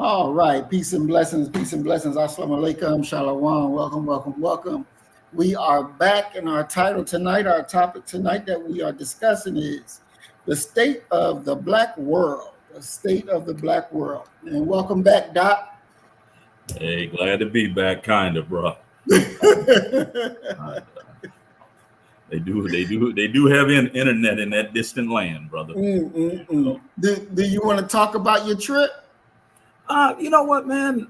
All right, peace and blessings, peace and blessings. Assalamu alaikum, shalom, welcome, welcome, welcome. We are back in our title tonight. Our topic tonight that we are discussing is the state of the black world, the state of the black world. And welcome back, Doc. Hey, glad to be back, kind of, bro. They do have internet in that distant land, brother. Do you want to talk about your trip? You know what, man?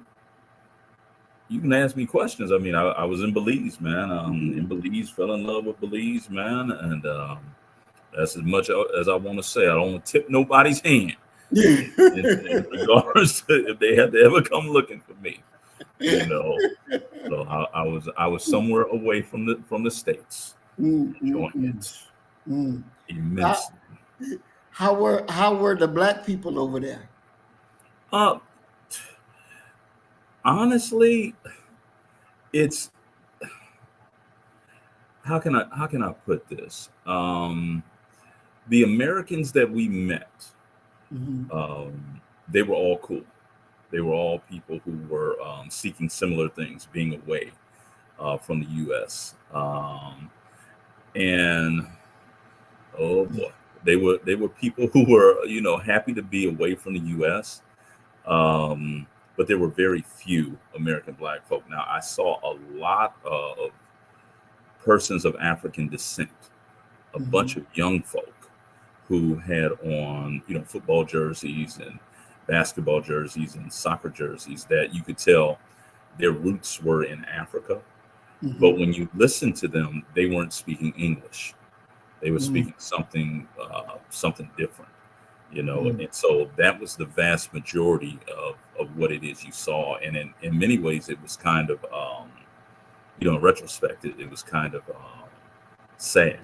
You can ask me questions. I mean, I was in Belize, man. In Belize, fell in love with Belize, man, and that's as much as I want to say. I don't want to tip nobody's hand in regards to if they had to ever come looking for me, you know. So I was somewhere away from the States, enjoying it immensely. How were the black people over there? Honestly, it's how can I put this? The Americans that we met, they were all cool. They were all people who were seeking similar things, being away from the U.S. And oh boy, they were people who were happy to be away from the U.S. But there were very few American black folk. Now, I saw a lot of persons of African descent, a bunch of young folk who had on, football jerseys and basketball jerseys and soccer jerseys that you could tell their roots were in Africa. But when you listen to them, they weren't speaking English. They were speaking something different. And so that was the vast majority of what it is you saw. And in many ways, it was kind of, in retrospect, it was kind of sad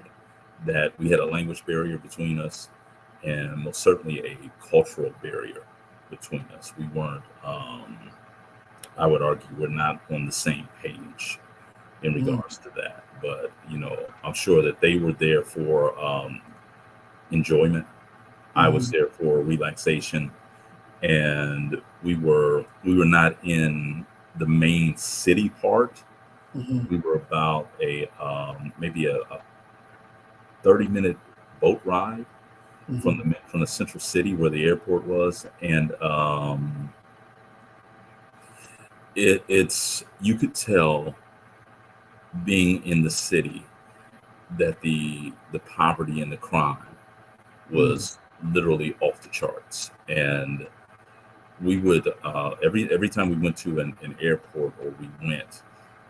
that we had a language barrier between us and most certainly a cultural barrier between us. We weren't, I would argue, we're not on the same page in regards to that. But, I'm sure that they were there for enjoyment. I was there for relaxation, and we were not in the main city part. We were about maybe a 30-minute boat ride from the central city where the airport was, and it's you could tell being in the city that the poverty and the crime was literally off the charts. And we would every time we went to an airport or we went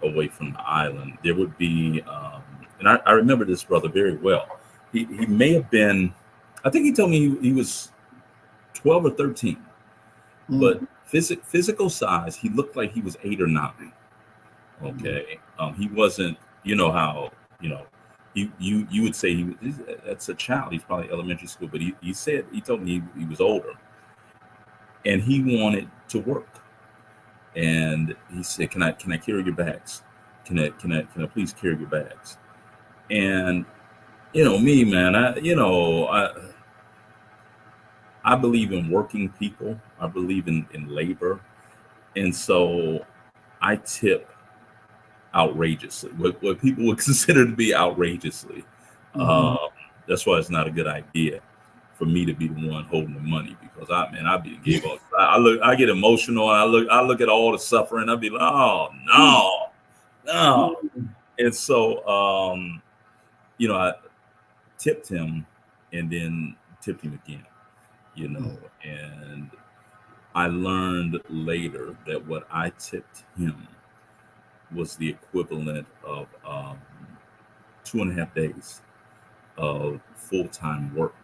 away from the island, there would be and I remember this brother very well. He may have been, I think he told me he was 12 or 13, but physical size, he looked like he was 8 or 9. Okay. He wasn't, how you would say that's a child. He's probably elementary school, but he told me he was older, and he wanted to work. And he said, "Can I carry your bags? Can I please carry your bags?" And me, man, I believe in working people. I believe in labor, and so I tip outrageously, what people would consider to be outrageously. That's why it's not a good idea for me to be the one holding the money, because gave up. I get emotional, and I look at all the suffering. I'd be like, oh no. And so I tipped him and then tipped him again, and I learned later that what I tipped him was the equivalent of 2.5 days of full-time work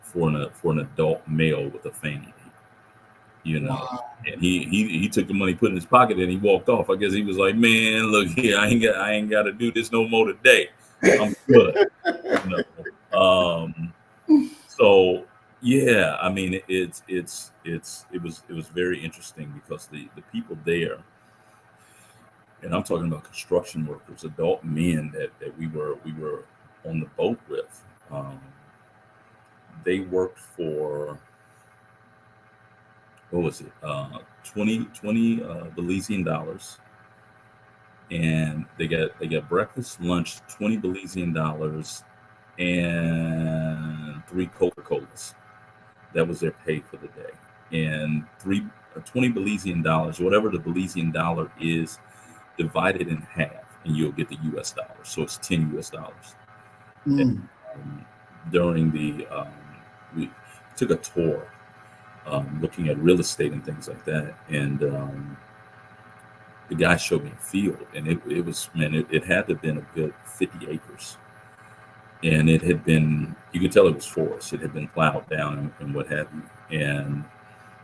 for an adult male with a family. You know, Wow. and he took the money, put it in his pocket, and he walked off. I guess he was like, "Man, look here, I ain't got to do this no more today. I'm good." You know, so yeah, I mean, it was very interesting because the people there, and I'm talking about construction workers, adult men that we were on the boat with. They worked for, what was it, 20 Belizean dollars, and they got breakfast, lunch, 20 Belizean dollars, and three Coca-Colas. That was their pay for the day, and 20 Belizean dollars, whatever the Belizean dollar is, divided in half, and you'll get the U.S. dollars. So it's 10 U.S. dollars. And, Mm. during we took a tour, looking at real estate and things like that, and the guy showed me a field, and it was, man, it had to have been a good 50 acres, and it had been, you could tell it was forest. It had been plowed down and what have you. And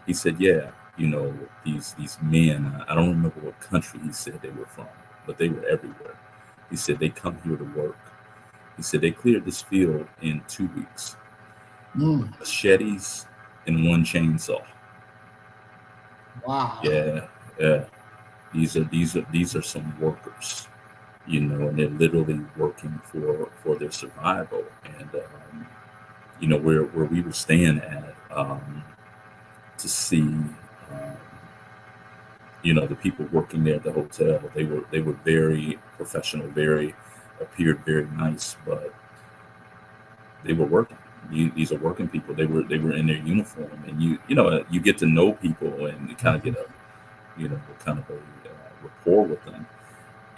he said, yeah, these men, I don't remember what country he said they were from, but they were everywhere. He said they come here to work. He said they cleared this field in 2 weeks. Mm. Machetes and one chainsaw. Wow. Yeah, yeah. These are some workers, and they're literally working for their survival. And where we were staying at, to see, the people working there at the hotel, they were very professional, appeared very nice, but they were working. These are working people. They were in their uniform, and you get to know people, and you kind of get a kind of a rapport with them.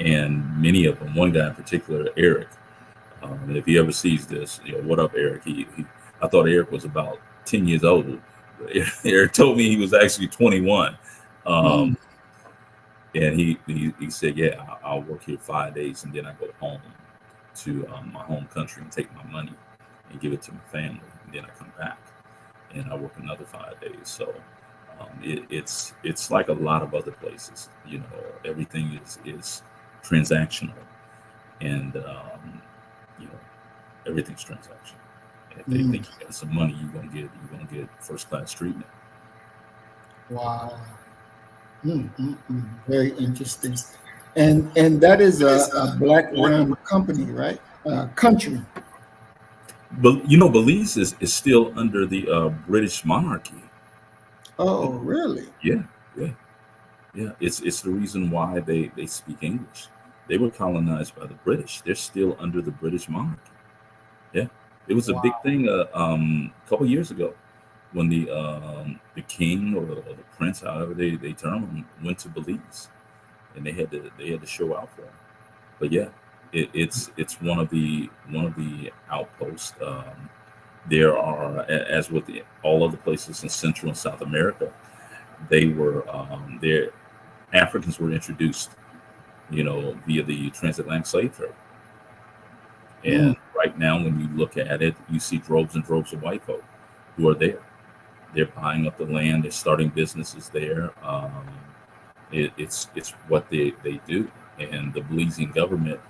And many of them, one guy in particular, Eric. And if he ever sees this, what up, Eric? I thought Eric was about 10 years old. Eric told me he was actually 21. Mm. And he said, yeah, I'll work here 5 days, and then I go home to my home country and take my money and give it to my family, and then I come back and I work another 5 days. So it's like a lot of other places. Everything is transactional, and everything's transactional. If they think you got some money, you're gonna get first class treatment. Wow. Very interesting. And that is a black-run company, right? Country. But Belize is still under the British monarchy. Oh, really? Yeah, yeah, yeah. It's the reason why they speak English. They were colonized by the British. They're still under the British monarchy. Yeah, it was a big thing a couple years ago when the king or the prince, however they term him, went to Belize, and they had to show out for him. But yeah, it's one of the outposts. There are, as with all other places in Central and South America, they were there. Africans were introduced, via the transatlantic slave trade. And right now, when you look at it, you see droves and droves of white folk who are there. They're buying up the land. They're starting businesses there. It's what they do. And the Belizean government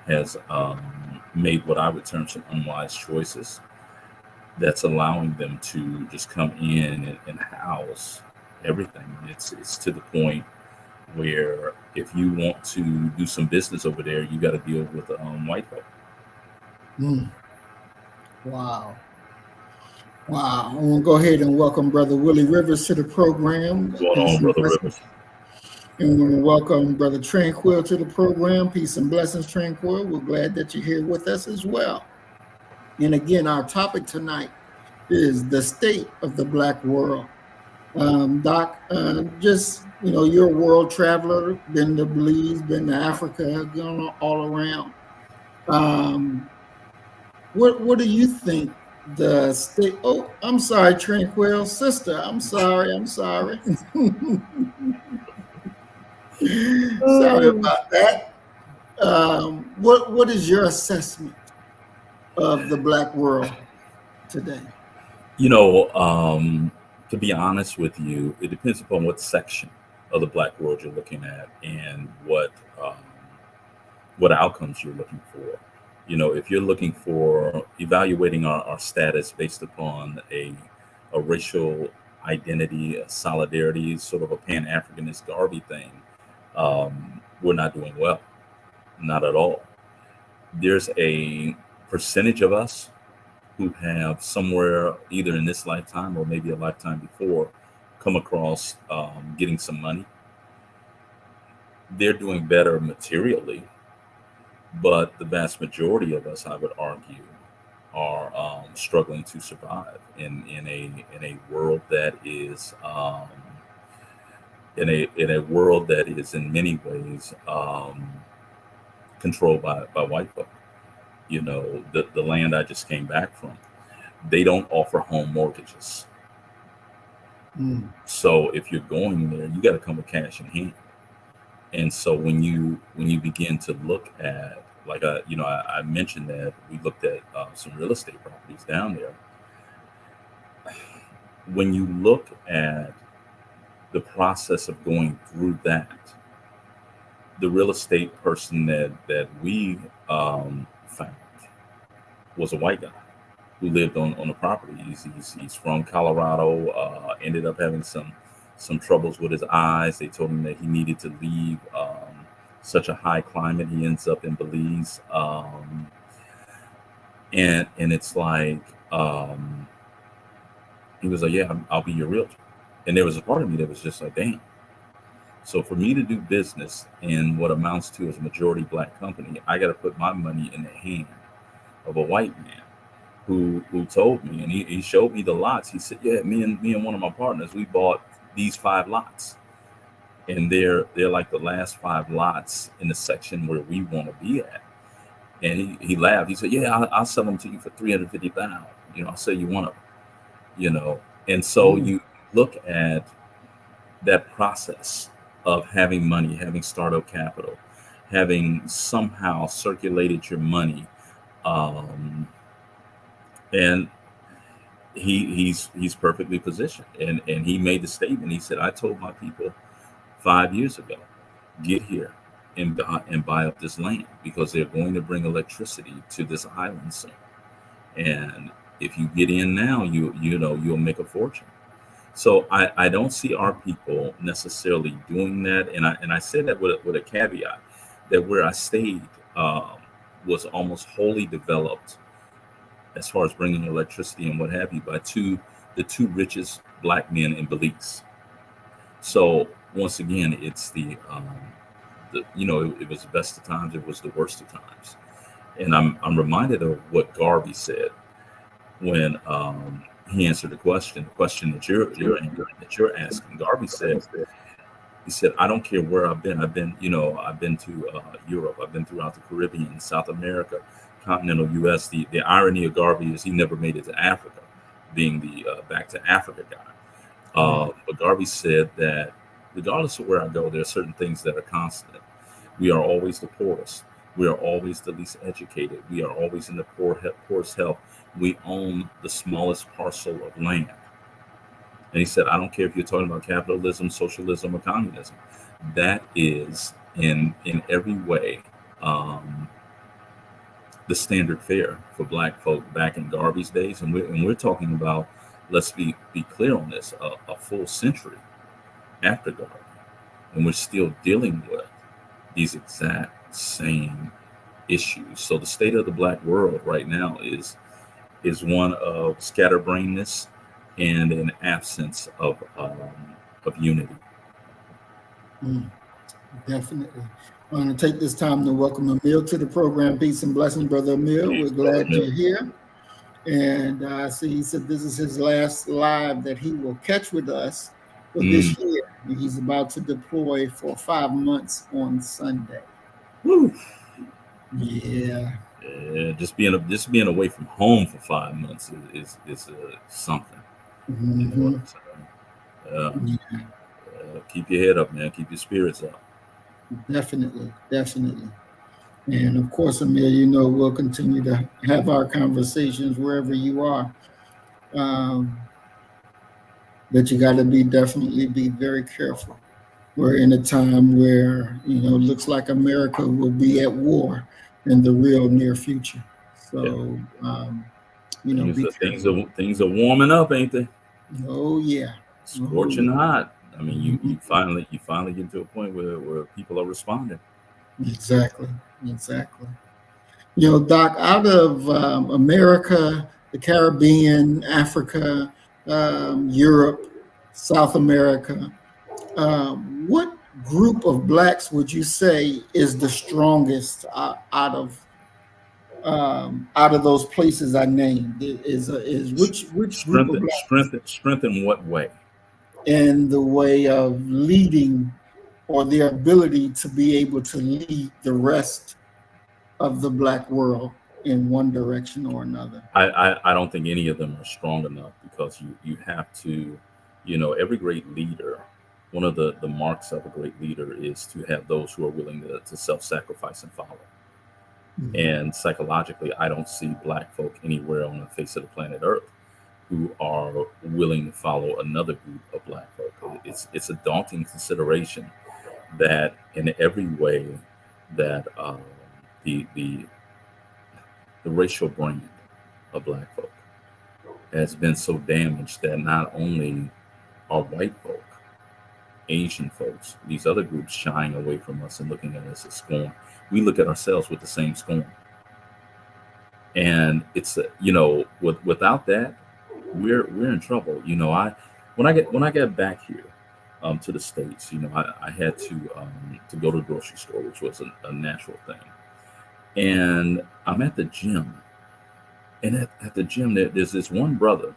has made what I would term some unwise choices that's allowing them to just come in and house everything. It's to the point where if you want to do some business over there, you got to deal with white folk. Wow. Wow. I want to go ahead and welcome Brother Willie Rivers to the program. What's going on, Brother Rivers? And we want to welcome Brother Tranquil to the program. Peace and blessings, Tranquil. We're glad that you're here with us as well. And again, our topic tonight is the state of the Black world. Doc, just, you're a world traveler, been to Belize, been to Africa, gone all around. What do you think the state? Oh, I'm sorry, Tranquil sister. I'm sorry. Sorry about that. What is your assessment of the Black world today? You know, to be honest with you, it depends upon what section of the Black world you're looking at and what outcomes you're looking for. You know, if you're looking for evaluating our status based upon a racial identity, a solidarity, sort of a Pan Africanist Garvey thing, we're not doing well, not at all. There's a percentage of us who have somewhere, either in this lifetime or maybe a lifetime before, come across getting some money. They're doing better materially, but the vast majority of us, I would argue, are struggling to survive in a world that is in a world that is in many ways controlled by white folk. You know, the land I just came back from, they don't offer home mortgages. Mm. So if you're going there, you got to come with cash in hand. And so when you begin to look at, like I mentioned that we looked at some real estate properties down there. When you look at the process of going through that, the real estate person that we found was a white guy who lived on the property. He's from Colorado. Ended up having some troubles with his eyes. They told him that he needed to leave such a high climate. He ends up in Belize, and it's like he was like, "Yeah, I'll be your realtor." And there was a part of me that was just like, "Damn." So for me to do business in what amounts to as a majority black company, I got to put my money in the hand of a white man who told me, and he showed me the lots. He said, "Yeah, me and one of my partners, we bought these 5 lots, and they're like the last 5 lots in the section where we want to be at." And he laughed. He said, "Yeah, I'll sell them to you for 350,000. You know, I'll sell you one of them." You know, and so Mm. you look at that process of having money, having startup capital, having somehow circulated your money, um, and he's perfectly positioned, and he made the statement. He said, "I told my people 5 years ago, get here and buy up this land because they're going to bring electricity to this island soon, and if you get in now, you'll make a fortune." So I don't see our people necessarily doing that, and I said that with a caveat that where I stayed was almost wholly developed as far as bringing electricity and what have you by the two richest black men in Belize. So once again, it's the it was the best of times, it was the worst of times, and I'm reminded of what Garvey said when he answered the question that you're asking. Garvey said, he said, "I don't care where I've been. I've been to Europe. I've been throughout the Caribbean, South America, continental U.S. The irony of Garvey is he never made it to Africa, being the back to Africa guy. But Garvey said that regardless of where I go, there are certain things that are constant. We are always the poorest. We are always the least educated. We are always in the poorest health. We own the smallest parcel of land." And he said, "I don't care if you're talking about capitalism, socialism, or communism. That is in every way the standard fare for black folk back in Garvey's days." And we're talking about, let's be clear on this, a full century after Garvey, and we're still dealing with these exact same issues. So the state of the black world right now is one of scatterbrainness and an absence of unity. Mm. Definitely. I want to take this time to welcome Emil to the program. Peace and blessings, Brother Emil. We're Peace, Brother glad Mill. you're here. And I see he said this is his last live that he will catch with us for Mm. this year. He's about to deploy for 5 months on Sunday. Woo. Yeah. Yeah, just being away from home for 5 months is something. You know what Mhm. I'm saying? Yeah. Keep your head up, man. Keep your spirits up. Definitely, definitely. And of course, Amir, you know, we'll continue to have our conversations wherever you are. Um, but you got to be definitely be very careful. We're in a time where, you know, looks like America will be at war in the real near future. Yeah, So, you know, be careful. things are warming up, ain't they? Oh yeah, oh Scorching yeah. hot. I mean, Mhm. you finally get to a point where people are responding. Exactly, exactly. You know, Doc, out of America, the Caribbean, Africa, Europe, South America, what group of blacks would you say is the strongest out of those places I named? Is which group of blacks Strength in what way? in the way of leading or their ability to be able to lead the rest of the black world in one direction or another? I don't think any of them are strong enough because you have to, every great leader, one of the marks of a great leader is to have those who are willing to self-sacrifice and follow. Mhm. And psychologically, I don't see black folk anywhere on the face of the planet Earth who are willing to follow another group of black folk. It's a daunting consideration that in every way that the the racial brand of black folk has been so damaged that not only are white folk, Asian folks, these other groups shying away from us and looking at us as scorn, we look at ourselves with the same scorn. And it's without that, we're in trouble. When I get back here to the states, I had to go to the grocery store, which was a natural thing. And I'm at the gym, and at the gym there's this one brother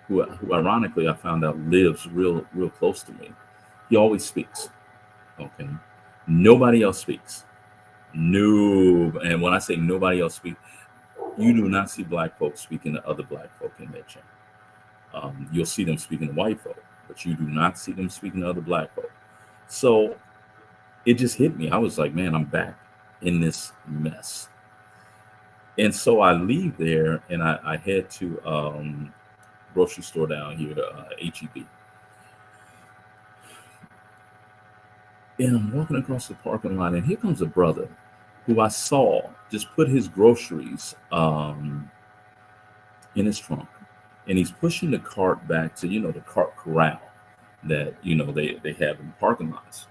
who ironically I found out lives real close to me. He always speaks. Okay, nobody else speaks. No, and when I say nobody else speaks, you do not see black folks speaking to other black folk in that gym. You'll see them speaking to white folk, but you do not see them speaking to other black folk. So it just hit me. I was like, man, I'm back in this mess. And so I leave there and I head to grocery store down here, HEB. And I'm walking across the parking lot, and here comes a brother who I saw just put his groceries in his trunk, and he's pushing the cart back to the cart corral that they have in parking lots.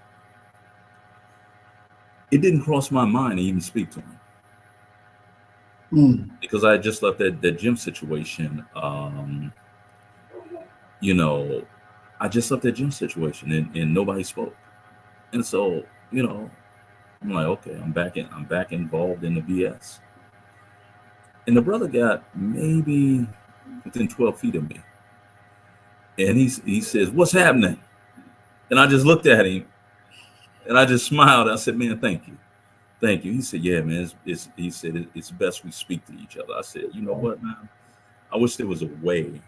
It didn't cross my mind to even speak to him Mm. because I had just left that gym situation. You know, I just left that gym situation, and nobody spoke. And so I'm like, okay, I'm back involved in the BS. And the brother got maybe within 12 feet of me. And he says, "What's happening?" And I just looked at him and I just smiled. I said, "Man, thank you. Thank you." He said, "Yeah, man, he said, it's best we speak to each other." I said, "You know what, man? I wish there was a way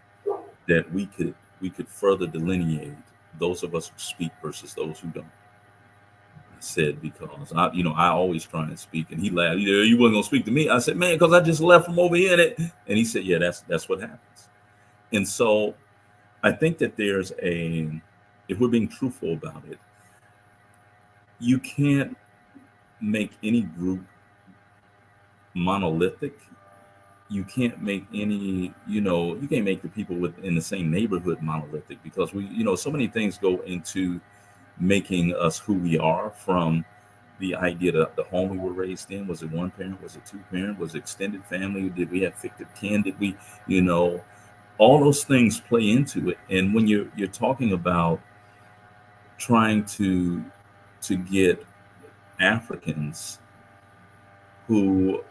that we could further delineate those of us who speak versus those who don't." I said, because I always try and speak. And he laughed. You wasn't gonna speak to me. I said, "Man, because I just left from over here." And he said, "Yeah, that's what happens." And so I think that if we're being truthful about it, you can't make any group monolithic. You can't make you can't make the people within the same neighborhood monolithic, because so many things go into making us who we are, from the idea that the home we were raised in. Was it one parent? Was it two parent? Was it extended family? Did we have fictive kin? Did we, all those things play into it. And when you're talking about trying to get Africans who,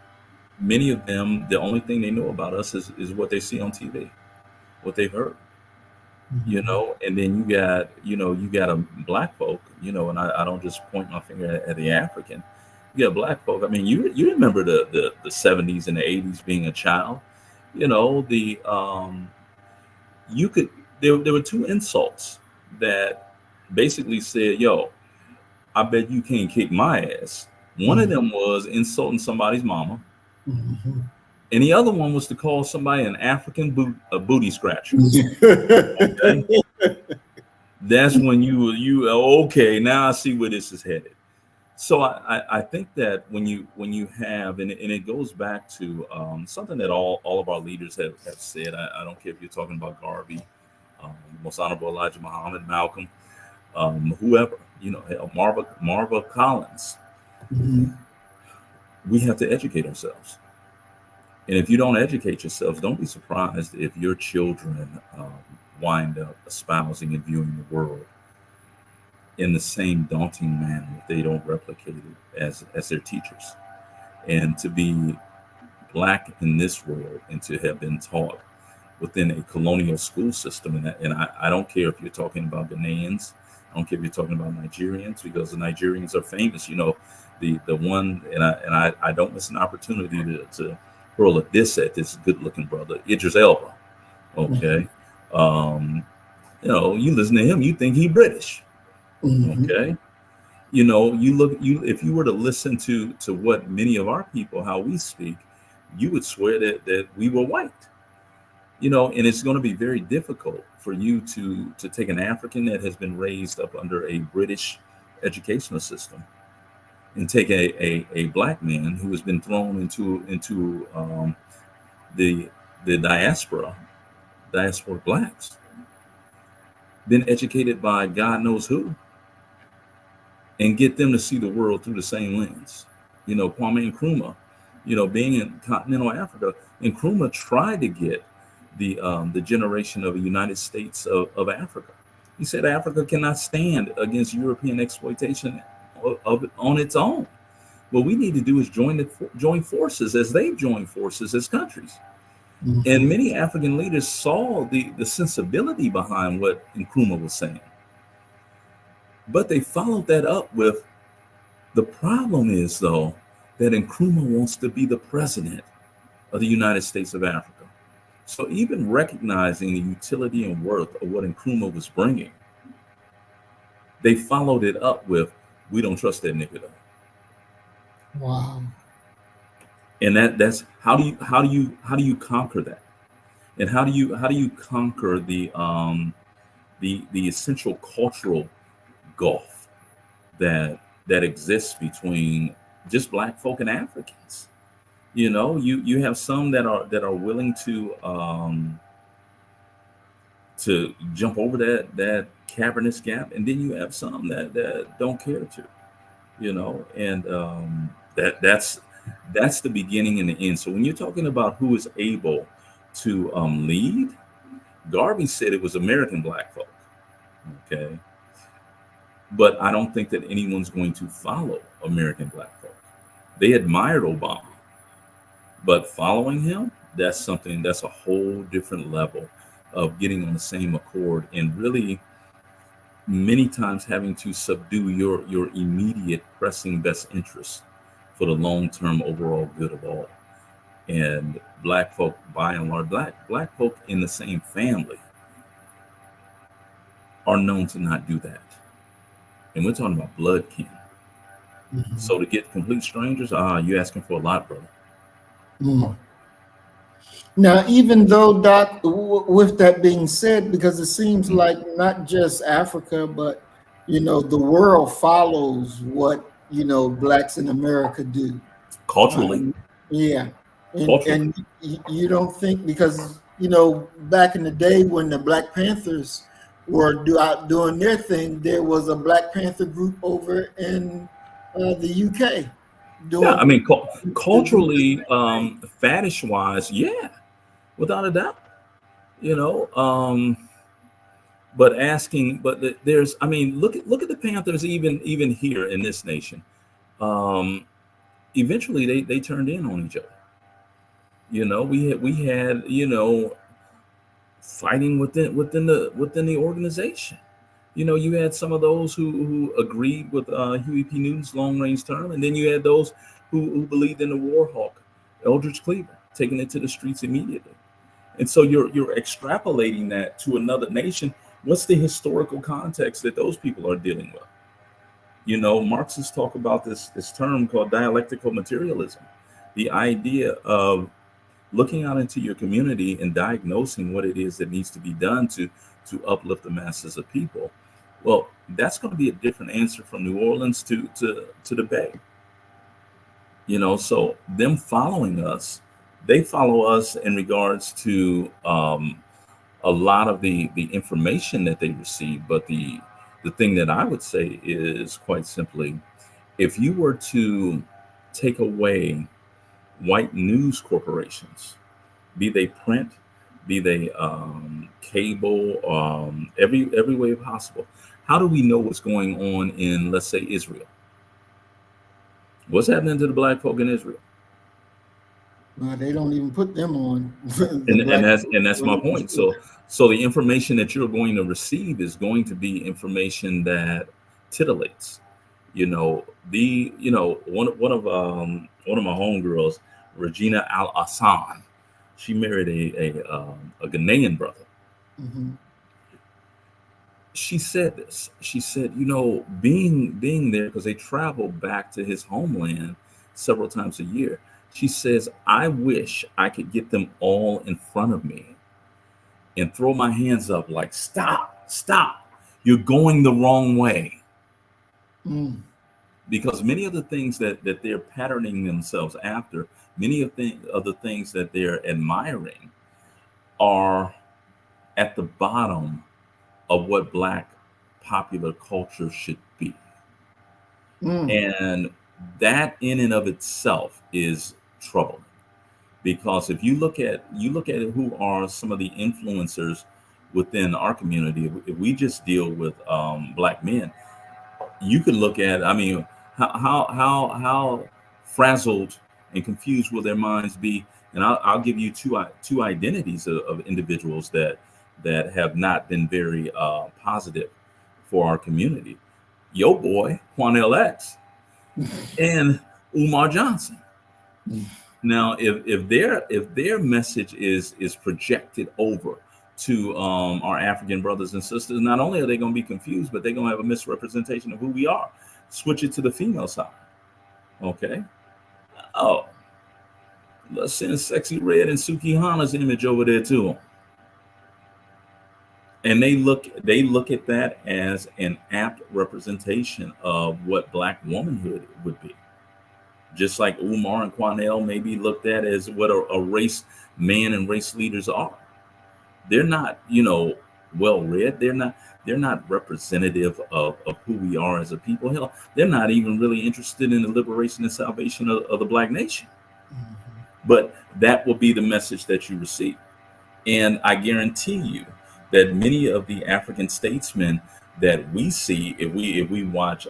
many of them, the only thing they know about us is what they see on TV, what they've heard, Mhm. and then you got a black folk, and I don't just point my finger at the African. You got black folk. I mean, you remember the 70s and the 80s being a child, the you could there were two insults that basically said, yo, I bet you can't kick my ass. One of them was insulting somebody's mama, Mhm. and the other one was to call somebody an African booty scratcher. Okay, that's when you okay. Now I see where this is headed. So I think that when you have and it goes back to something that all of our leaders have said. I don't care if you're talking about Garvey, Most Honorable Elijah Muhammad, Malcolm, whoever, hell, Marva Collins. Mhm. We have to educate ourselves, and if you don't educate yourselves, don't be surprised if your children wind up espousing and viewing the world in the same daunting manner if they don't replicate it as their teachers. And to be black in this world and to have been taught within a colonial school system, and I don't care if you're talking about Ghanaians, I don't care if you're talking about Nigerians, because the Nigerians are famous. The one, and I don't miss an opportunity to hurl a diss at this good looking brother, Idris Elba. Okay. You listen to him, you think he British. Mhm. Okay. You if you were to listen to what many of our people, how we speak, you would swear that we were white. And it's going to be very difficult for you to take an African that has been raised up under a British educational system and take a black man who has been thrown into the diaspora blacks, been educated by God knows who, and get them to see the world through the same lens. Kwame Nkrumah, being in continental Africa, Nkrumah tried to get the generation of the United States of Africa. He said Africa cannot stand against European exploitation of it on its own. What we need to do is join forces as they join forces as countries. And Mhm. many African leaders saw the sensibility behind what Nkrumah was saying. But they followed that up with, the problem is, though, that Nkrumah wants to be the president of the United States of Africa. So even recognizing the utility and worth of what Nkrumah was bringing, they followed it up with, we don't trust that nigga though. Wow. And that's how do you conquer that? And how do you conquer the essential cultural gulf that exists between just black folk and Africans? You have some that are willing to jump over that cavernous gap, and then you have some that don't care to, and that's the beginning and the end. So when you're talking about who is able to lead, Garvey said it was American black folk. Okay. But I don't think that anyone's going to follow American black folk. They admired Obama, but following him, that's a whole different level of getting on the same accord, and really many times having to subdue your immediate pressing best interests for the long-term overall good of all. And black folk, by and large, black folk in the same family are known to not do that. And we're talking about blood kin. Mhm. So to get complete strangers, you're asking for a lot, brother. Mm. Now, even though, Doc, with that being said, because it seems Mm. like not just Africa, but the world follows what blacks in America do. Culturally, Um, yeah, culturally. and you don't think, because back in the day when the Black Panthers were out doing their thing, there was a Black Panther group over in the UK Yeah, I doing mean, the culturally, same fetish wise, yeah, without a doubt. You know, there's, I mean, look at the Panthers, even here in this nation. Um, Eventually, they turned in on each other. We had fighting within the organization. You had some of those who agreed with Huey P. Newton's long range term, and then you had those who believed in the war hawk, Eldridge Cleaver, taking it to the streets immediately. And so you're extrapolating that to another nation. What's the historical context that those people are dealing with? You know, Marxists talk about this term called dialectical materialism, the idea of looking out into your community and diagnosing what it is that needs to be done to uplift the masses of people. Well, that's going to be a different answer from New Orleans to the Bay. You know, so them following us, they follow us in regards to a lot of the information that they receive. But the thing that I would say is quite simply, if you were to take away white news corporations, be they print, be they cable, every way possible, how do we know what's going on in, let's say, Israel? What's happening to the black folk in Israel? Well, they don't even put them on the And black. that's my point. So the information that you're going to receive is going to be information that titillates. You know, one of my homegirls, Regina Al Hassan, she married a Ghanaian brother. Mm-hmm. She said this. She said, you know, being there, because they travel back to his homeland several times a year. She says, I wish I could get them all in front of me and throw my hands up like, stop, you're going the wrong way. Mm. Because many of the things that they're patterning themselves after, many of the things that they're admiring are at the bottom of what black popular culture should be. Mm. And that in and of itself is troubling. Because if you look at who are some of the influencers within our community, if we just deal with black men, you could look at, I mean, how frazzled and confused will their minds be? And I'll give you two identities of individuals that have not been very positive for our community. Yo boy, Quanell X and Umar Johnson. Now, if their message is projected over to our African brothers and sisters, not only are they going to be confused, but they're going to have a misrepresentation of who we are. Switch it to the female side, okay? Oh, let's send Sexy Red and Suki Hana's image over there too, and they look at that as an apt representation of what black womanhood would be. Just like Umar and Quanell may be looked at as what a race man and race leaders are. They're not, well read. They're not representative of who we are as a people. Hell, they're not even really interested in the liberation and salvation of the black nation. Mm-hmm. But that will be the message that you receive. And I guarantee you that many of the African statesmen that we see, if we watch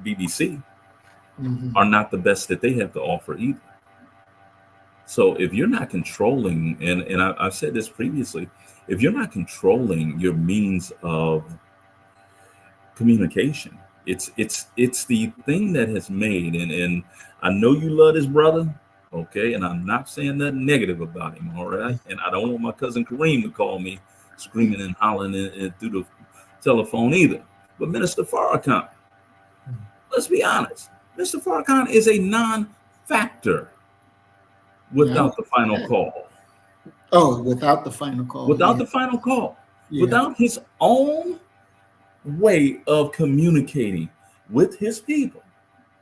BBC, Mm-hmm. are not the best that they have to offer either. So if you're not controlling, and I've said this previously, if you're not controlling your means of communication, it's the thing that has made, and I know you love this brother, okay, and I'm not saying nothing negative about him, all right, and I don't want my cousin Kareem to call me screaming and hollering through the telephone either. But Minister Farrakhan, let's be honest, Mr. Farrakhan is a non-factor Yeah. without the final call. Oh, without the final call. Without Yeah. the final call. Yeah. Without his own way of communicating with his people.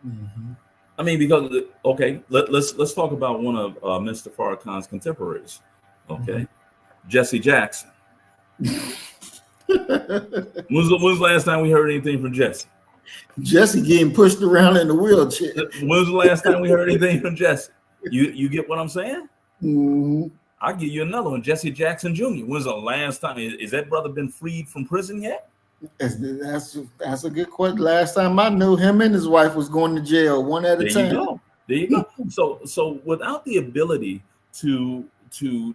Mm-hmm. I mean, because okay, let's talk about one of Mr. Farrakhan's contemporaries. Okay, Jesse Jackson. When's the last time we heard anything from Jesse? Jesse getting pushed around in the wheelchair. When's the last time we heard anything from Jesse? You get what I'm saying? Mm-hmm. I'll give you another one, Jesse Jackson Jr. When's the last time? Is that brother been freed from prison yet? That's a good question. Last time I knew, him and his wife was going to jail one at a time. There you go. So without the ability to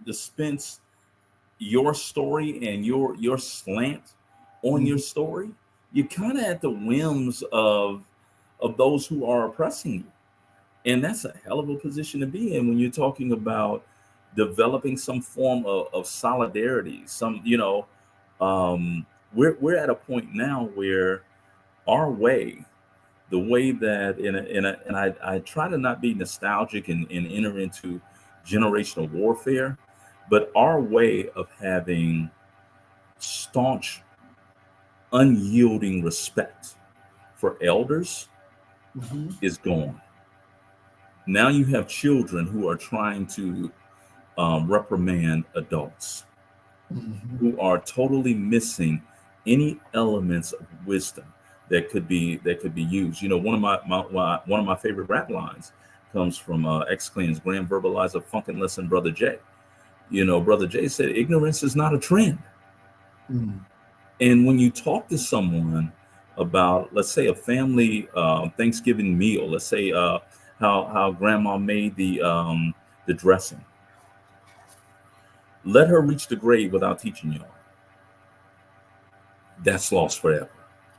dispense your story and your slant on your story, you're kind of at the whims of those who are oppressing you. And that's a hell of a position to be in when you're talking about developing some form of solidarity. We're at a point now where our way, the way that and I try to not be nostalgic and enter into generational warfare, but our way of having staunch, unyielding respect for elders is gone. Now you have children who are trying to reprimand adults, who are totally missing any elements of wisdom that could be used. You know, one of my favorite rap lines comes from X Clan's Grand Verbalizer Funkin' Lesson, Brother J. You know, Brother J said, "Ignorance is not a trend." And when you talk to someone about, let's say, a family Thanksgiving meal, let's say how Grandma made the dressing, let her reach the grave without teaching y'all. That's lost forever.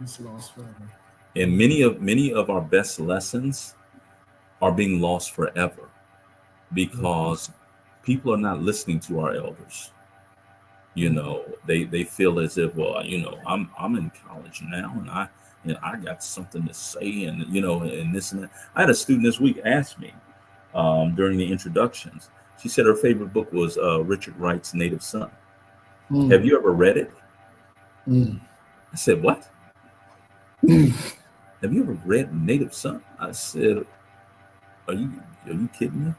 It's lost forever. And many of our best lessons are being lost forever because people are not listening to our elders. You know, they feel as if, well, you know, I'm in college now, and I got something to say, and you know, and this and that. I had a student this week ask me during the introductions. She said her favorite book was Richard Wright's Native Son. Have you ever read it? I said, what? Have you ever read Native Son? I said, are you kidding me?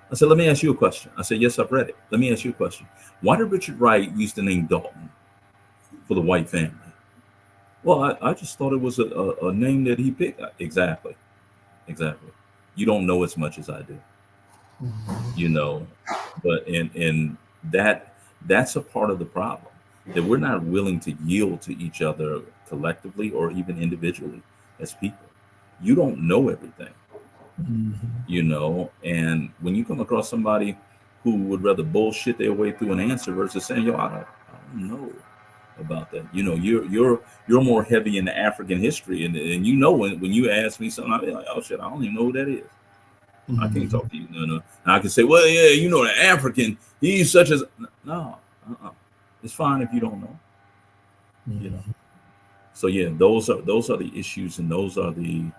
I said, let me ask you a question. I said, yes, I've read it. Let me ask you a question. Why did Richard Wright use the name Dalton for the white family? Well, I just thought it was a name that he picked. Exactly. You don't know as much as I do. You know, but and that's a part of the problem, that we're not willing to yield to each other collectively or even individually as people. You don't know everything. You know, and when you come across somebody who would rather bullshit their way through an answer versus saying, yo, I don't know about that. You know, you're more heavy into African history, and you know, when you ask me something, I'll be like, oh shit, I don't even know who that is. I can't talk to you. No. And I can say, well, yeah, you know, the African, he's such as no. It's fine if you don't know. You know. So yeah, those are the issues, and those are the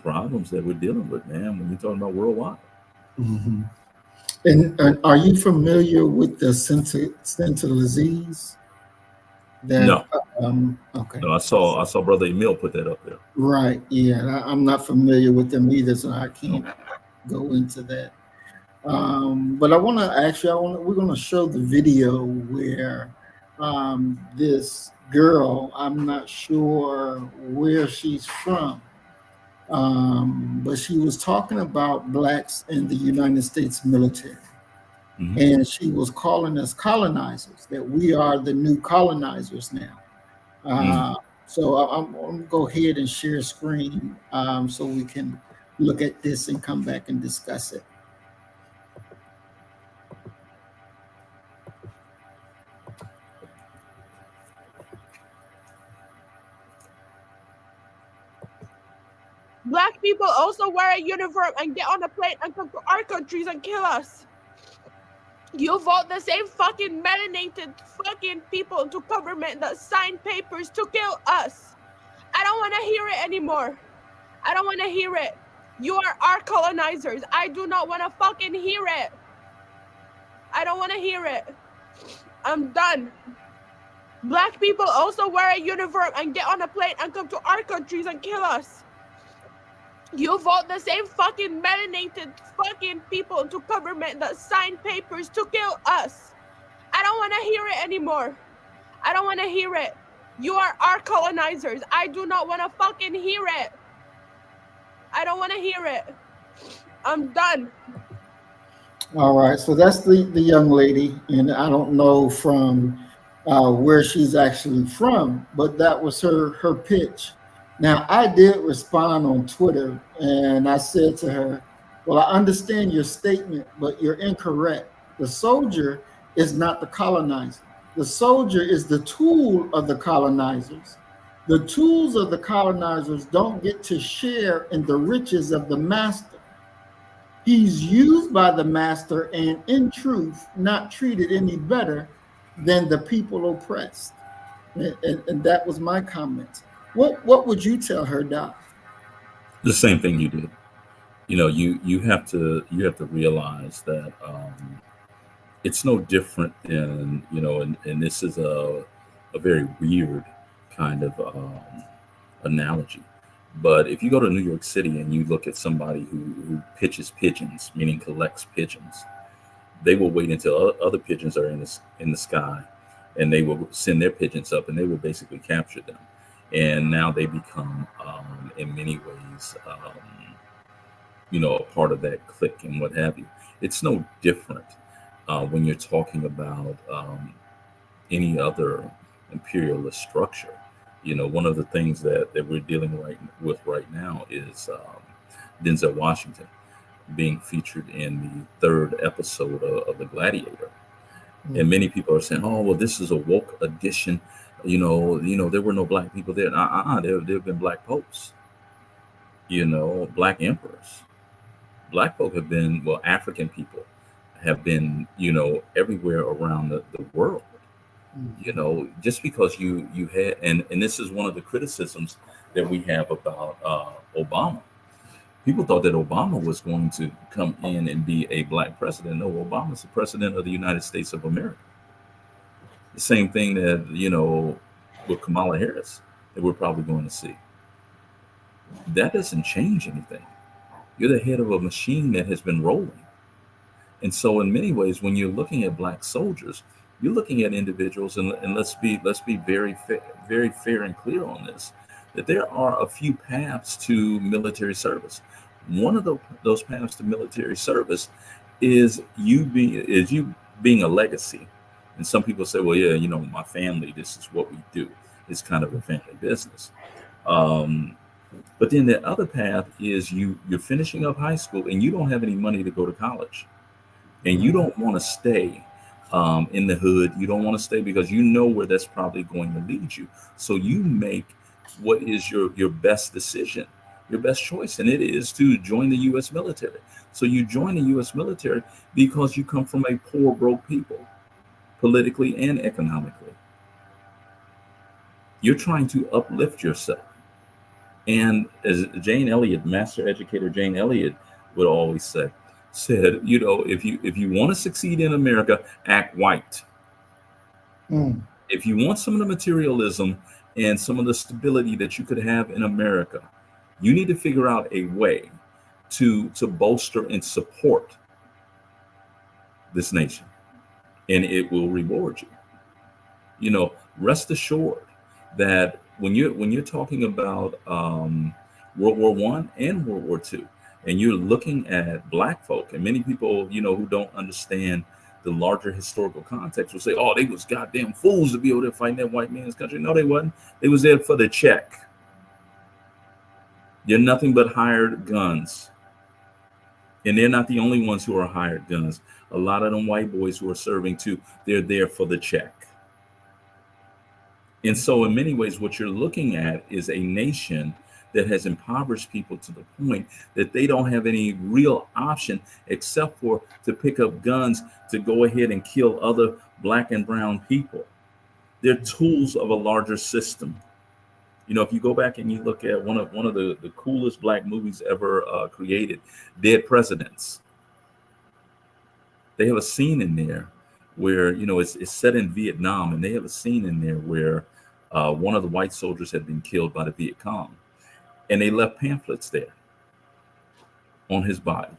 problems that we're dealing with, man, when you're talking about worldwide. And are you familiar with the sentinel disease? No. Okay. No, I saw Brother Emil put that up there. Right. Yeah, I'm not familiar with them either, so I can't go into that. But I want to actually, we're going to show the video where this girl, I'm not sure where she's from, but she was talking about blacks in the United States military. And she was calling us colonizers, that we are the new colonizers now. So I'm going to go ahead and share screen so we can look at this and come back and discuss it. Black people also wear a uniform and get on a plane and come to our countries and kill us. You vote the same fucking melanated fucking people into government that sign papers to kill us. I don't want to hear it anymore. I don't want to hear it. You are our colonizers. I do not want to fucking hear it. I don't want to hear it. I'm done. Black people also wear a uniform and get on a plane and come to our countries and kill us. You vote the same fucking melanated fucking people into government that sign papers to kill us. I don't want to hear it anymore. I don't want to hear it. You are our colonizers. I do not want to fucking hear it. I don't want to hear it. I'm done. All right, so that's the young lady, and I don't know from where she's actually from, but that was her pitch. Now, I did respond on Twitter, and I said to her, well, I understand your statement, but you're incorrect. The soldier is not the colonizer. The soldier is the tool of the colonizers. The tools of the colonizers don't get to share in the riches of the master. He's used by the master and, in truth, not treated any better than the people oppressed. And that was my comment. What would you tell her, Doc? The same thing you did. You have to realize that it's no different than, and this is a very weird kind of analogy. But if you go to New York City and you look at somebody who pitches pigeons, meaning collects pigeons, they will wait until other pigeons are in the sky, and they will send their pigeons up, and they will basically capture them. And now they become, in many ways, a part of that clique and what have you. It's no different when you're talking about any other imperialist structure. One of the things that we're dealing with right now is Denzel Washington being featured in the third episode of The Gladiator. And many people are saying, "Oh, well, this is a woke edition." There were no black people there. There have been black popes. Black emperors. Black folk have been, well, African people have been, everywhere around the world. Just because you had, and this is one of the criticisms that we have about Obama. People thought that Obama was going to come in and be a black president. No, Obama's the president of the United States of America. The same thing that, with Kamala Harris, that we're probably going to see. That doesn't change anything. You're the head of a machine that has been rolling. And so in many ways, when you're looking at black soldiers, you're looking at individuals, and let's be very fair and clear on this, that there are a few paths to military service. One of those paths to military service is you being a legacy. And some people say, well, yeah, my family, this is what we do. It's kind of a family business. But then the other path is you're finishing up high school and you don't have any money to go to college. And you don't want to stay in the hood. You don't want to stay because you know where that's probably going to lead you. So you make what is your best decision, your best choice, and it is to join the U.S. military. So you join the U.S. military because you come from a poor, broke people, politically and economically. You're trying to uplift yourself. And as Jane Elliott, master educator Jane Elliott, would always said, if you want to succeed in America, act white. If you want some of the materialism and some of the stability that you could have in America, you need to figure out a way to bolster and support this nation, and it will reward you. Rest assured that when you're talking about World War I and World War II, and you're looking at black folk, and many people, who don't understand the larger historical context will say, oh, they was goddamn fools to be over there fighting that white man's country. No, they wasn't. They was there for the check. They're nothing but hired guns. And they're not the only ones who are hired guns. A lot of them white boys who are serving too, they're there for the check. And so in many ways, what you're looking at is a nation that has impoverished people to the point that they don't have any real option except for to pick up guns to go ahead and kill other black and brown people. They're tools of a larger system. If you go back and you look at one of the coolest black movies ever created, Dead Presidents, they have a scene in there where, it's set in Vietnam, and they have a scene in there where one of the white soldiers had been killed by the Viet Cong. And they left pamphlets there on his body.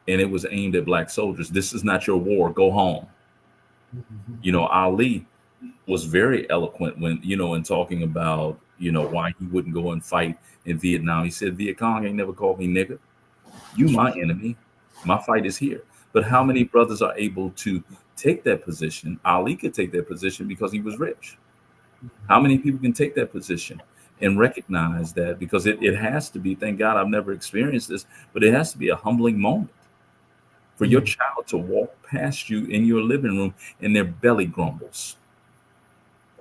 And it was aimed at black soldiers. This is not your war. Go home. Ali was very eloquent when, in talking about, why he wouldn't go and fight in Vietnam. He said, Viet Cong ain't never called me nigga. You my enemy. My fight is here. But how many brothers are able to take that position? Ali could take that position because he was rich. How many people can take that position and recognize that? Because it has to be, thank God I've never experienced this, but it has to be a humbling moment for your child to walk past you in your living room and their belly grumbles.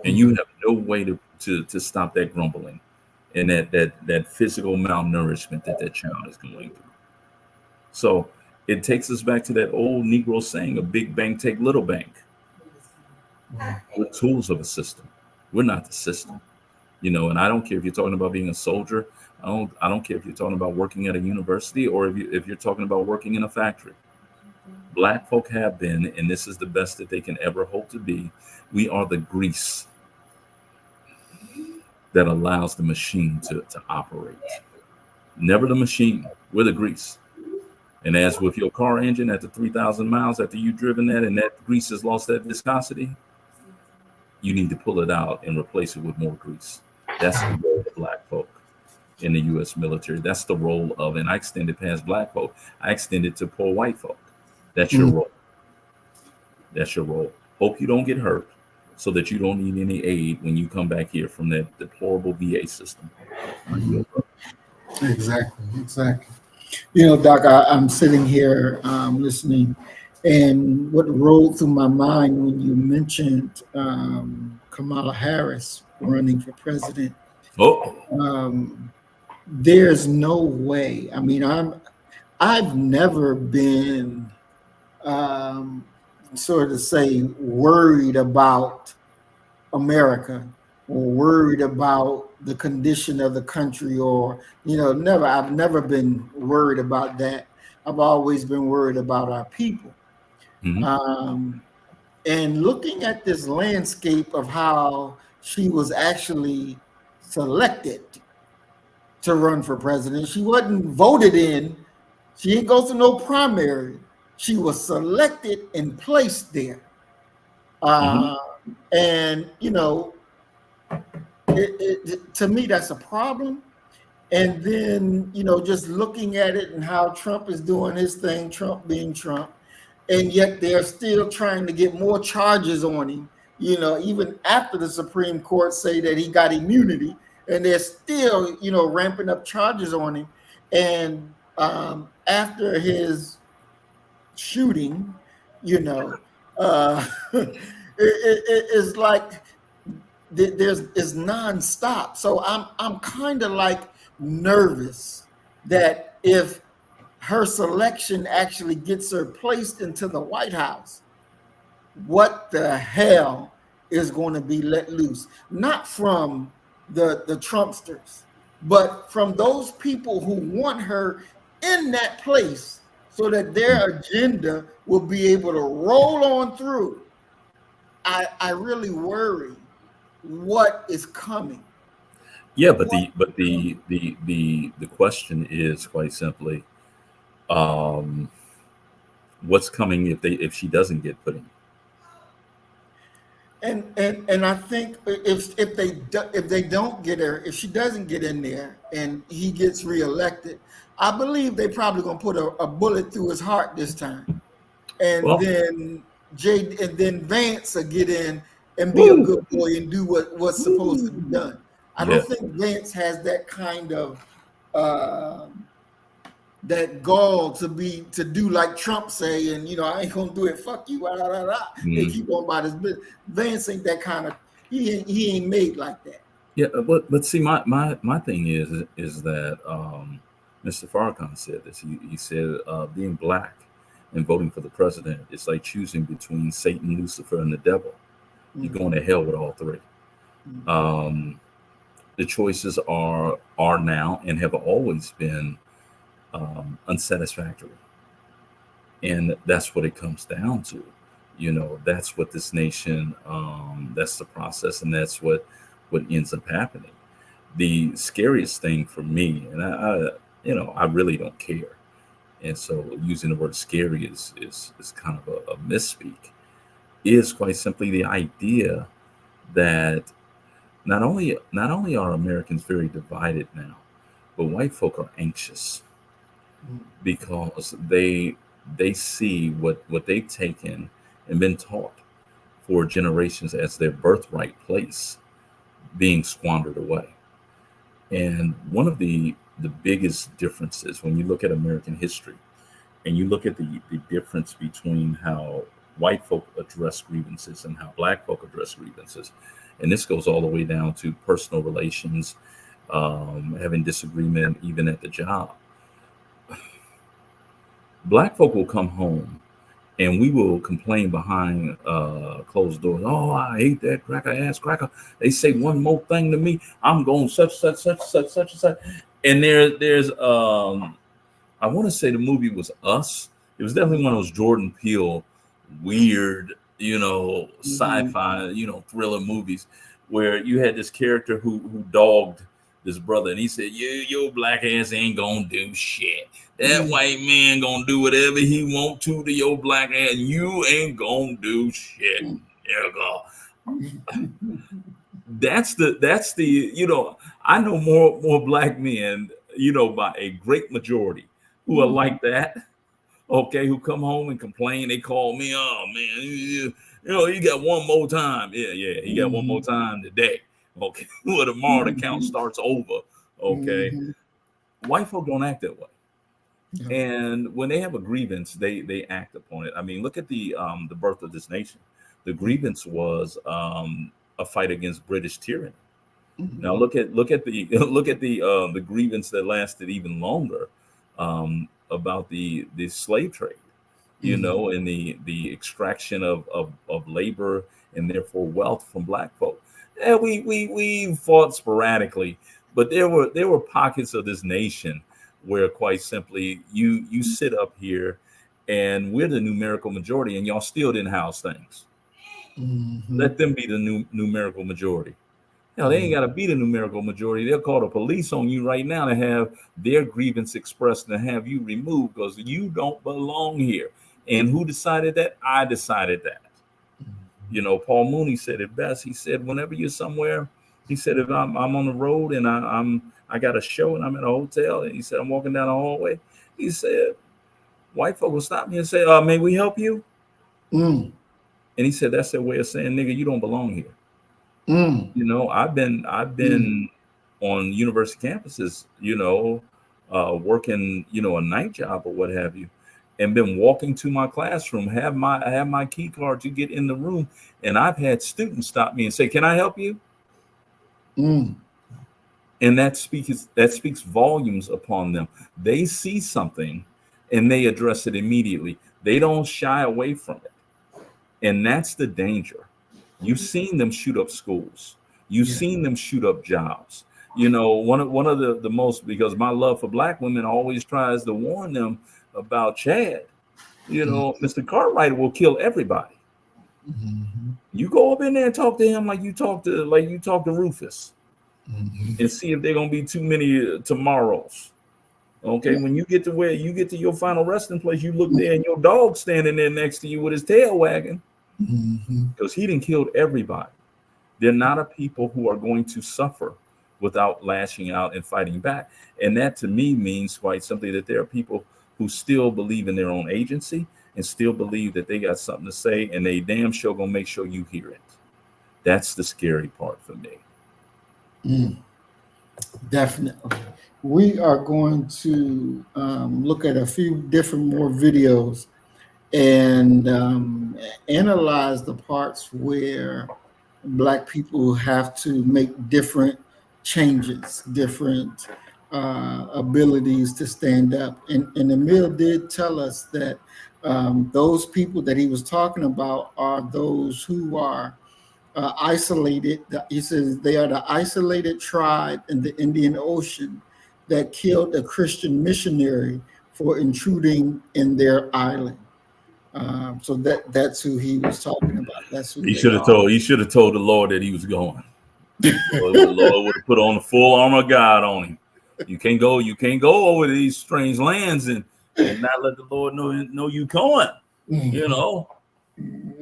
And you have no way to stop that grumbling and that physical malnourishment that child is going through. So it takes us back to that old Negro saying, a big bank take little bank. We're tools of a system. We're not the system. And I don't care if you're talking about being a soldier. I don't care if you're talking about working at a university or if you're talking about working in a factory. Black folk have been, and this is the best that they can ever hope to be. We are the grease that allows the machine to operate. Never the machine, we're the grease. And as with your car engine at the 3,000 miles after you've driven that and that grease has lost that viscosity, you need to pull it out and replace it with more grease. That's the role of black folk in the U.S. military. That's the role of, and I extend it past black folk. I extend it to poor white folk. That's your role. That's your role. Hope you don't get hurt so that you don't need any aid when you come back here from that deplorable VA system. Exactly. Doc, I'm sitting here listening, and what rolled through my mind when you mentioned Kamala Harris running for president. There's no way. I mean, I've never been sort of say worried about America or worried about the condition of the country, or I've never been worried about that. I've always been worried about our people. And looking at this landscape of how she was actually selected to run for president, she wasn't voted in. She didn't go through no primary. She was selected and placed there. And to me, that's a problem. And then, just looking at it and how Trump is doing his thing, Trump being Trump, and yet they're still trying to get more charges on him, even after the Supreme Court say that he got immunity, and they're still, ramping up charges on him. And after his shooting, it's like it's nonstop. So I'm kind of like nervous that if her selection actually gets her placed into the White House, what the hell is going to be let loose? Not from the Trumpsters, but from those people who want her in that place so that their agenda will be able to roll on through. I really worry what is coming. Yeah, but the question is quite simply, what's coming if she doesn't get put in? And I think if they don't get her, if she doesn't get in there and he gets reelected, I believe they probably gonna put a bullet through his heart this time, and then Vance will get in and be a good boy and do what's supposed to be done. I don't think Vance has that kind of that gall to do like Trump say, and I ain't gonna do it. Fuck you, They keep on about his business. Vance ain't that kind of. He ain't made like that. Yeah, but see, my thing is that Mr. Farrakhan said this. He said being black and voting for the president is like choosing between Satan, Lucifer, and the devil. You're going to hell with all three. The choices are now and have always been unsatisfactory, and that's what it comes down to. That's what this nation. That's the process, and that's what ends up happening. The scariest thing for me, and I really don't care, and so using the word scary is kind of a misspeak, is quite simply the idea that not only are Americans very divided now, but white folk are anxious because they see what they've taken and been taught for generations as their birthright place being squandered away. And one of the biggest differences when you look at American history and you look at the difference between how white folk address grievances and how black folk address grievances, and this goes all the way down to personal relations, having disagreement even at the job. Black folk will come home and we will complain behind closed doors. Oh, I hate that cracker ass cracker. They say one more thing to me, I'm going such and such. And there's I want to say the movie was Us. It was definitely one of those Jordan Peele weird, sci-fi, thriller movies where you had this character who dogged this brother, and he said, your black ass ain't gonna do shit. That white man gonna do whatever he want to your black ass. You ain't gonna do shit. That's the I know more black men, by a great majority who are like that. Okay, who come home and complain. They call me, oh man, you got one more time. Yeah, he got one more time today. Okay, well, tomorrow the count starts over. Okay, white folk don't act that way. Yeah. And when they have a grievance, they act upon it. I mean, look at the birth of this nation. The grievance was a fight against British tyranny. Now look at the grievance that lasted even longer about the slave trade, and the extraction of labor and therefore wealth from black folk. Yeah, we fought sporadically, but there were pockets of this nation where quite simply you sit up here and we're the numerical majority and y'all still didn't house things. Let them be the numerical majority. They ain't got to be the numerical majority. They'll call the police on you right now to have their grievance expressed and have you removed because you don't belong here. And who decided that? I decided that. Paul Mooney said it best. He said, whenever you're somewhere, he said, if I'm on the road and I got a show and I'm in a hotel, and he said, I'm walking down the hallway. He said, white folk will stop me and say, may we help you? And he said, that's their way of saying, nigga, you don't belong here. I've been on university campuses, working, a night job or what have you, and been walking to my classroom, have my key card to get in the room, and I've had students stop me and say, "Can I help you?" And that speaks volumes upon them. They see something, and they address it immediately. They don't shy away from it, and that's the danger. You've seen them shoot up schools. You've seen them shoot up jobs. One of the most, because my love for black women always tries to warn them about Chad. Mr. Cartwright will kill everybody. You go up in there and talk to him like you talk to Rufus, and see if they're gonna be too many tomorrows. Okay, when you get to your final resting place, you look there and your dog standing there next to you with his tail wagging. Because he done killed everybody. They're not a people who are going to suffer without lashing out and fighting back. And that to me means quite simply that there are people who still believe in their own agency and still believe that they got something to say, and they damn sure gonna make sure you hear it. That's the scary part for me. Definitely. We are going to look at a few different more videos and analyze the parts where Black people have to make different changes, different abilities to stand up. And Emil did tell us that those people that he was talking about are those who are isolated. He says they are the isolated tribe in the Indian Ocean that killed a Christian missionary for intruding in their island. So that's who he was talking about. That's who he should have told the Lord that he was going. The Lord would have put on the full armor of God on him. You can't go over these strange lands and not let the Lord know you going. You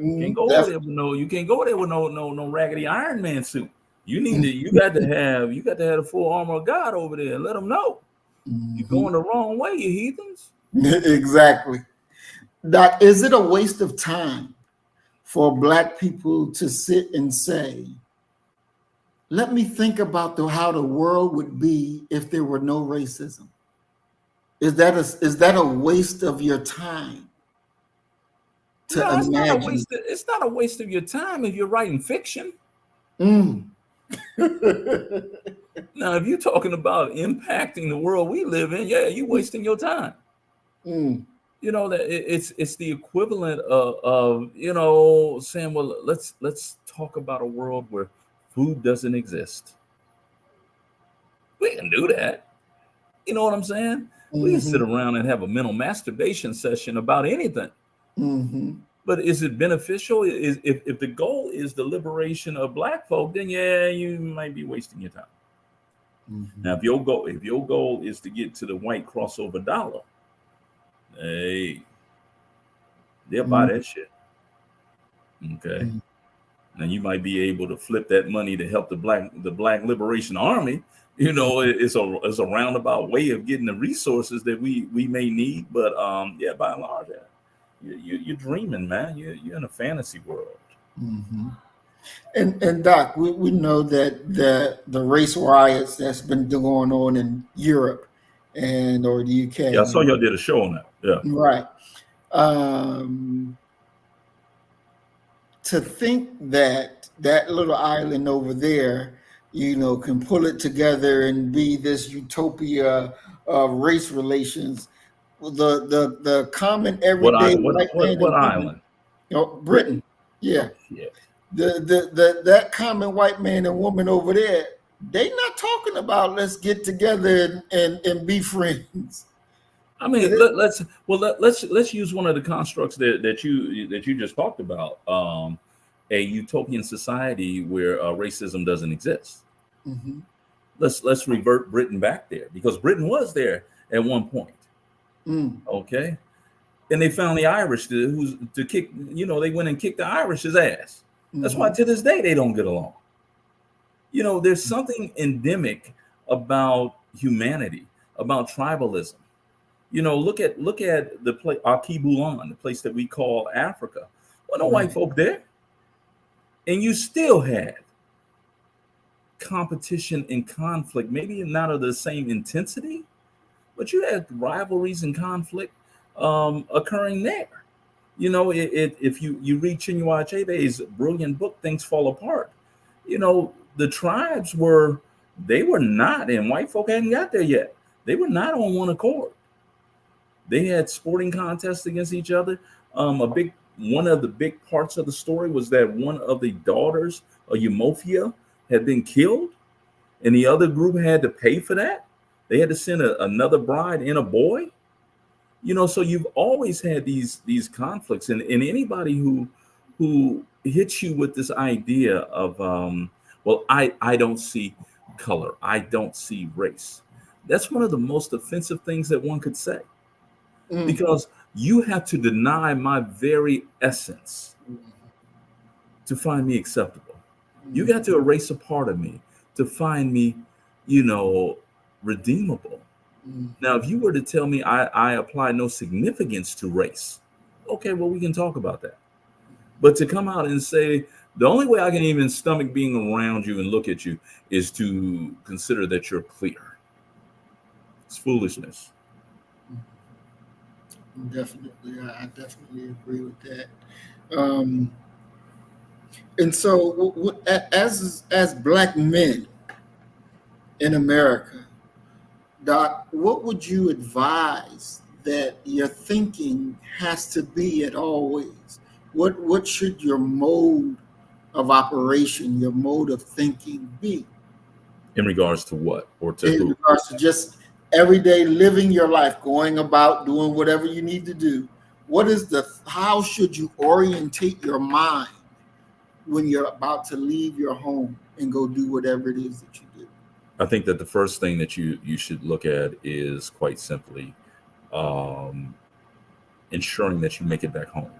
can't go over there with no raggedy Iron Man suit. You got to have the full armor of God over there and let them know you're going the wrong way, you heathens. Exactly. Doc, is it a waste of time for Black people to sit and say, let me think about how the world would be if there were no racism? Is that a waste of your time to imagine? It's not a waste of your time if you're writing fiction. Now, if you're talking about impacting the world we live in, yeah, you're wasting your time. You know that it's the equivalent of you know saying, well, let's talk about a world where food doesn't exist. We can do that. You know what I'm saying? We can sit Mm-hmm. around and have a mental masturbation session about anything. Mm-hmm. But is it beneficial? Is if the goal is the liberation of black folk, then yeah, you might be wasting your time. Mm-hmm. Now, if your goal is to get to the white crossover dollar, hey, they'll buy that shit. Okay. Mm-hmm. Now you might be able to flip that money to help the Black Liberation Army. You know, it's a roundabout way of getting the resources that we may need. But yeah, by and large, yeah, you're dreaming, man. You're in a fantasy world. Mm-hmm. And Doc, we know that the race riots that's been going on in Europe and or the Yeah, I UK, saw y'all did a show on that. Yeah. right? Um, to think that that little island over there, can pull it together and be this utopia of race relations, the common everyday white man What and woman, island? Britain, yeah, Oh shit. that common white man and woman over there, they not talking about let's get together and be friends. I mean, let's use one of the constructs that you just talked about. A utopian society where racism doesn't exist. Mm-hmm. Let's revert Britain back there because Britain was there at one point. Mm. Okay, and they found the Irish to kick. You know, they went and kicked the Irish's ass. That's why Mm-hmm. to this day they don't get along. You know, there's something endemic about humanity, about tribalism. You know, look at the place Akibulan, the place that we call Africa. Well, no white Right. folk there, and you still had competition and conflict. Maybe not of the same intensity, but you had rivalries and conflict occurring there. You know, if you read Chinua Achebe's brilliant book, Things Fall Apart, you know, the tribes they were not, and white folk hadn't got there yet. They were not on one accord. They had sporting contests against each other. One of the big parts of the story was that one of the daughters of Eumofia had been killed, and the other group had to pay for that. They had to send another bride and a boy. You know, so you've always had these conflicts, and anybody who hits you with this idea of well, I don't see color, I don't see race. That's one of the most offensive things that one could say Mm. because you have to deny my very essence to find me acceptable. You got to erase a part of me to find me, you know, redeemable. Mm. Now, if you were to tell me I apply no significance to race, okay, well, we can talk about that. But to come out and say, the only way I can even stomach being around you and look at you is to consider that you're clear. It's foolishness. Definitely, I definitely agree with that. Um, and so, as black men in America, Doc, what would you advise that your thinking has to be at always? What should your mode of operation, your mode of thinking be In regards to what or to in who? regards to just everyday living your life, going about doing whatever you need to do? How should you orientate your mind when you're about to leave your home and go do whatever it is that you do? I think that the first thing that you should look at is quite simply um, ensuring that you make it back home,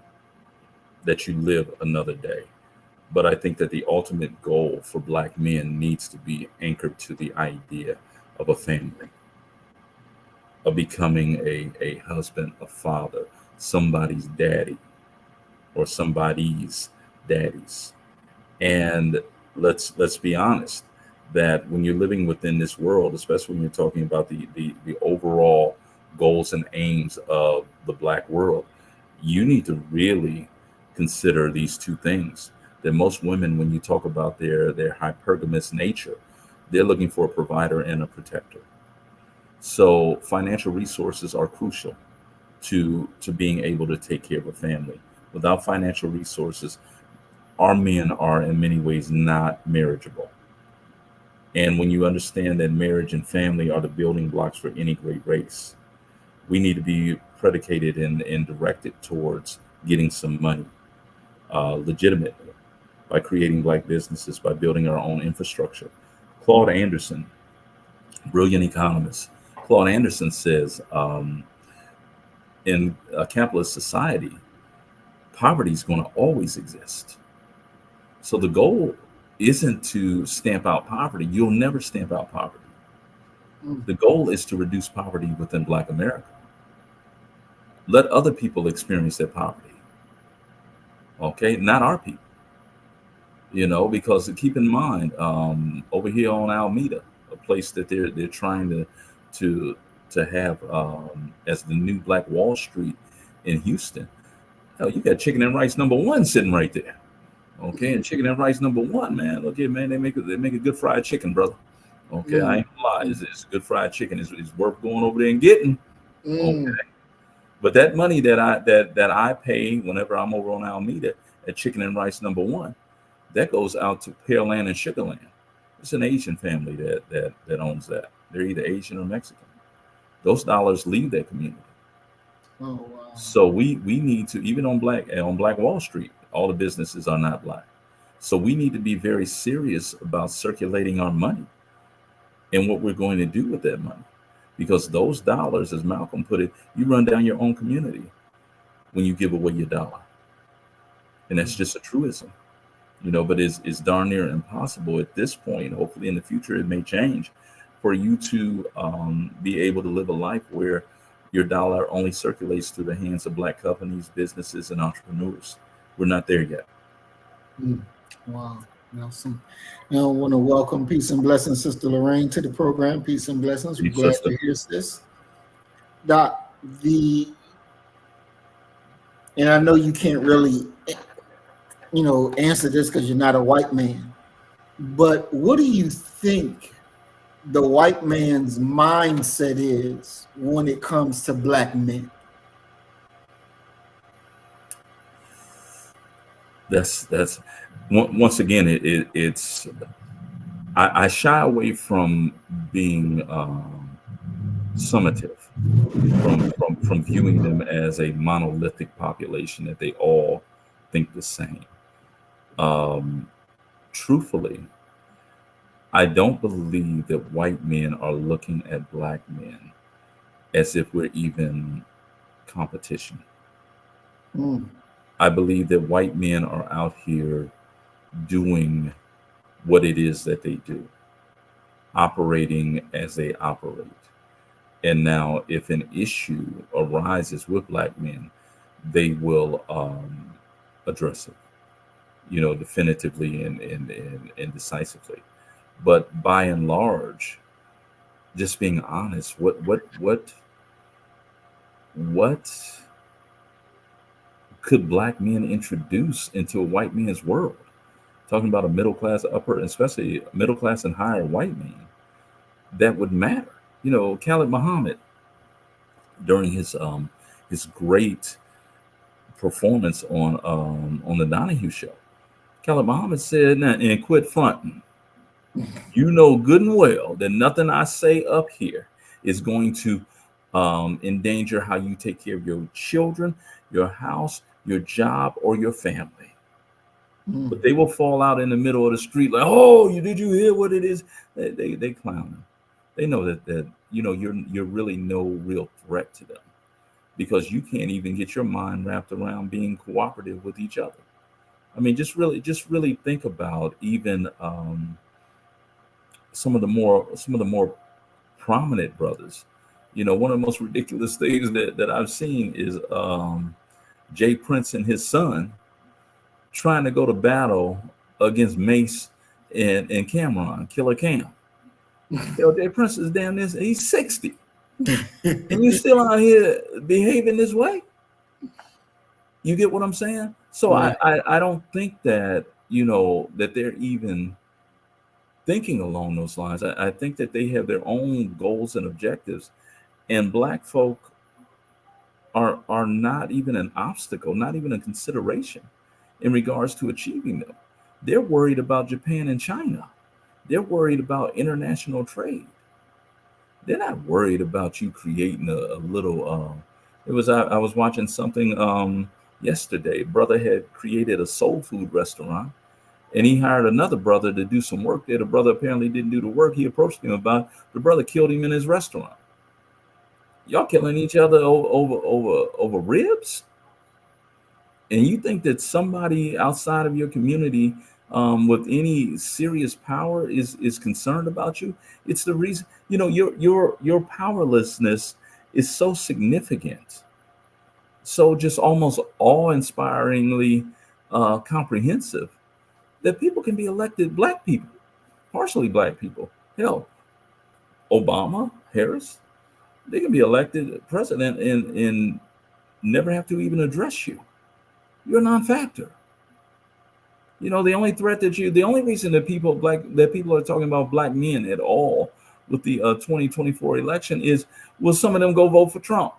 that you live another day. But I think that the ultimate goal for black men needs to be anchored to the idea of a family, of becoming a husband, a father, somebody's daddy, or somebody's daddies. And let's be honest that when you're living within this world, especially when you're talking about the overall goals and aims of the black world, you need to really consider these two things. That most women, when you talk about their hypergamous nature, they're looking for a provider and a protector. So financial resources are crucial. to being able to take care of a family. Without financial resources, our men are in many ways not marriageable. And when you understand that marriage and family are the building blocks for any great race, we need to be predicated and directed towards getting some money legitimately by creating black businesses, by building our own infrastructure. Claude Anderson, brilliant economist, Claude Anderson says in a capitalist society, poverty is going to always exist. So the goal isn't to stamp out poverty. You'll never stamp out poverty. The goal is to reduce poverty within Black America. Let other people experience that poverty. Okay, not our people. Because keep in mind, over here on Alameda, a place that they're trying to have as the new Black Wall Street in Houston. Hell, you got chicken and rice #1 sitting right there. Okay, and chicken and rice #1, man. Look here, man, they make a good fried chicken, brother. Okay, I ain't gonna lie, it's good fried chicken. It's worth going over there and getting. Okay, but that money that I pay whenever I'm over on Alameda at chicken and rice #1, that goes out to Pearland and Sugarland. It's an Asian family that owns that. They're either Asian or Mexican. Those dollars leave that community. Oh, wow. So we need to, even on Black Wall Street, all the businesses are not Black. So we need to be very serious about circulating our money and what we're going to do with that money. Because those dollars, as Malcolm put it, you run down your own community when you give away your dollar. And that's just a truism, but it's darn near impossible at this point. Hopefully in the future, it may change for you to be able to live a life where your dollar only circulates through the hands of Black companies, businesses, and entrepreneurs. We're not there yet. Wow. Awesome. Now I want to welcome Peace and Blessings, Sister Lorraine, to the program. Peace and blessings. We're glad to hear this. Doc, and I know you can't really, answer this because you're not a white man, but what do you think the white man's mindset is when it comes to Black men? That's once again, it's I shy away from being summative, from viewing them as a monolithic population that they all think the same. Truthfully, I don't believe that white men are looking at Black men as if we're even competition. I believe that white men are out here doing what it is that they do, operating as they operate. And now if an issue arises with Black men, they will address it, definitively and decisively. But by and large, just being honest, what could Black men introduce into a white man's world? Talking about a middle class, upper, especially middle class and higher white man, that would matter. Khalid Muhammad, during his great performance on the Donahue show, Khalid Muhammad said, "Now, and quit fronting. You know good and well that nothing I say up here is going to endanger how you take care of your children, your house, your job, or your family." But they will fall out in the middle of the street like, "Oh, did you hear what it is?" They clown them. They know that you're really no real threat to them, because you can't even get your mind wrapped around being cooperative with each other. I mean, just really think about even some of the more prominent brothers. One of the most ridiculous things that I've seen is Jay Prince and his son trying to go to battle against Mace and Cameron, Killer Cam. Jay Prince is down this, he's 60. And you still out here behaving this way? You get what I'm saying? So right. I don't think that, that they're even thinking along those lines. I think that they have their own goals and objectives. And Black folk are not even an obstacle, not even a consideration in regards to achieving them. They're worried about Japan and China. They're worried about international trade. They're not worried about you creating a little. I was watching something yesterday. Brother had created a soul food restaurant, and he hired another brother to do some work there. The brother apparently didn't do the work he approached him about. The brother killed him in his restaurant. Y'all killing each other over ribs, and you think that somebody outside of your community with any serious power is concerned about you? It's the reason, your powerlessness is so significant, so just almost awe-inspiringly comprehensive, that people can be elected, black people, partially black people. Hell, Obama, Harris, they can be elected president and never have to even address you. You're a non-factor. The only reason that people are talking about black men at all with the 2024 election is, will some of them go vote for Trump?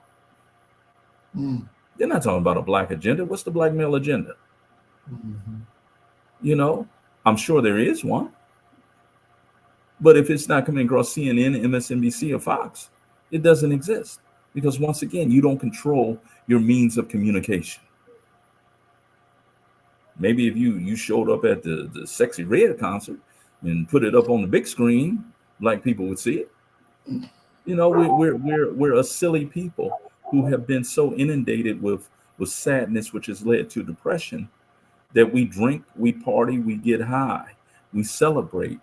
They're not talking about a black agenda. What's the black male agenda? I'm sure there is one. But if it's not coming across CNN, MSNBC, or Fox, it doesn't exist. Because once again, you don't control your means of communication. Maybe if you showed up at the Sexy Red concert and put it up on the big screen, black people would see it. We're a silly people who have been so inundated with sadness, which has led to depression, that we drink, we party, we get high, we celebrate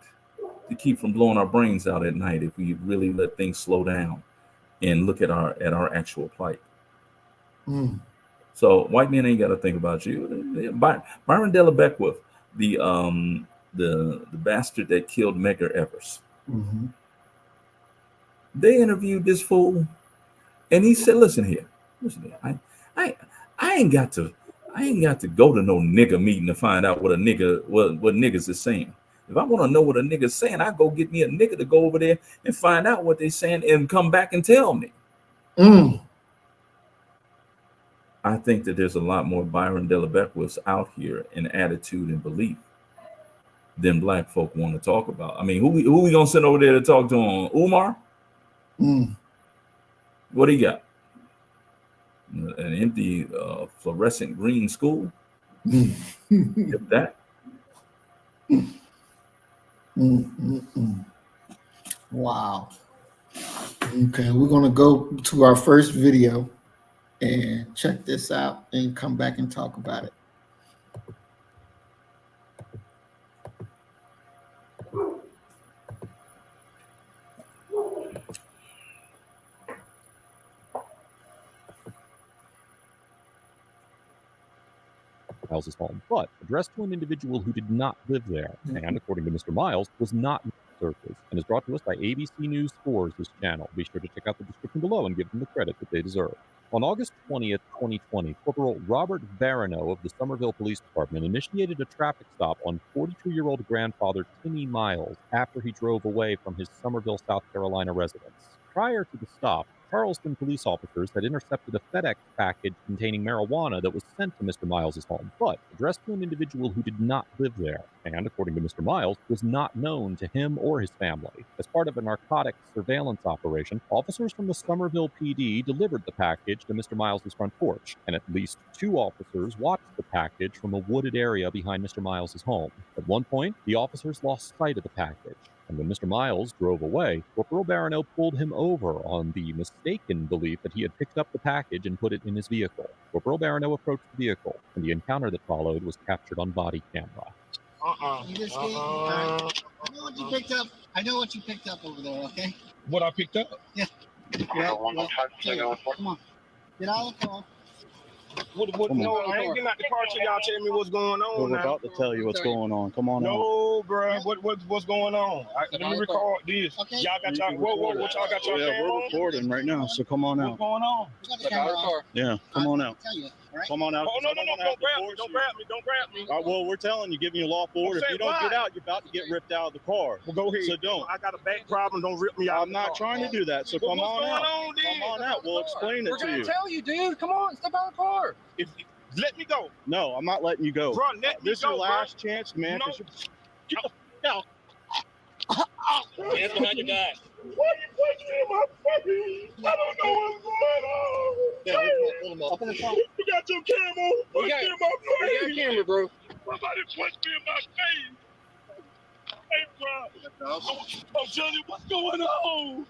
to keep from blowing our brains out at night if we really let things slow down and look at our actual plight. So white men ain't got to think about you. Byron Della Beckwith, the bastard that killed Medgar Evers. They interviewed this fool, and he said, "Listen here. I ain't got to go to no nigga meeting to find out what niggas is saying. If I want to know what a nigga's saying, I go get me a nigga to go over there and find out what they're saying and come back and tell me." I think that there's a lot more Byron Della Beckwiths out here in attitude and belief than black folk want to talk about. I mean, who we gonna send over there to talk to him? Umar? What he got? An empty fluorescent green school? If that. Wow. Okay, we're gonna go to our first video and check this out and come back and talk about it. Miles' home, but addressed to an individual who did not live there, and according to Mr. Miles, was not surface, and is brought to us by ABC News 4's this channel. Be sure to check out the description below and give them the credit that they deserve. On August 20th, 2020, Corporal Robert Barano of the Somerville Police Department initiated a traffic stop on 42-year-old grandfather Timmy Miles after he drove away from his Somerville, South Carolina residence. Prior to the stop, Charleston police officers had intercepted a FedEx package containing marijuana that was sent to Mr. Miles' home, but addressed to an individual who did not live there, and according to Mr. Miles, was not known to him or his family. As part of a narcotics surveillance operation, officers from the Somerville PD delivered the package to Mr. Miles' front porch, and at least 2 officers watched the package from a wooded area behind Mr. Miles' home. At one point, the officers lost sight of the package, and when Mr. Miles drove away, Corporal Barano pulled him over on the mistaken belief that he had picked up the package and put it in his vehicle. Corporal Barano approached the vehicle, and the encounter that followed was captured on body camera. You just gave, I know what you picked up. I know what you picked up over there, okay? What I picked up? Yeah. Come on. Get out of the car. No, I ain't getting out the car till y'all tell me what's going on. We're about to tell you what's going on. Come on out. No, bro. What's going on? Let me record this. Okay. Y'all got y'all. What y'all got y'all? Yeah, we're recording right now, so come on What's out. going on? We got the camera on. Yeah, come on out. I'll tell you, all right? Come on out. Oh no! Don't grab me! Don't grab me! Well, we're telling you, giving you lawful order. If you don't get out, you're about to get ripped out of the car. Well, go ahead. So don't. I got a back problem. Don't rip me out. I'm not trying to do that. So come on out. Come on out. we'll explain it We're to gonna you. tell you, dude. Come on, step out of the car. Let me go. No, I'm not letting you go. Bro, let me This is go, your last chance, man. No. 'Cause Get the f out. Hands behind your back. Why you punching me in my face? I don't know what's going on. Yeah, hold him up in the front. You got your camera. Punch me in my face. We got a camera, bro. Somebody punched me in my face. Hey, bro. Oh, Johnny, what's going on?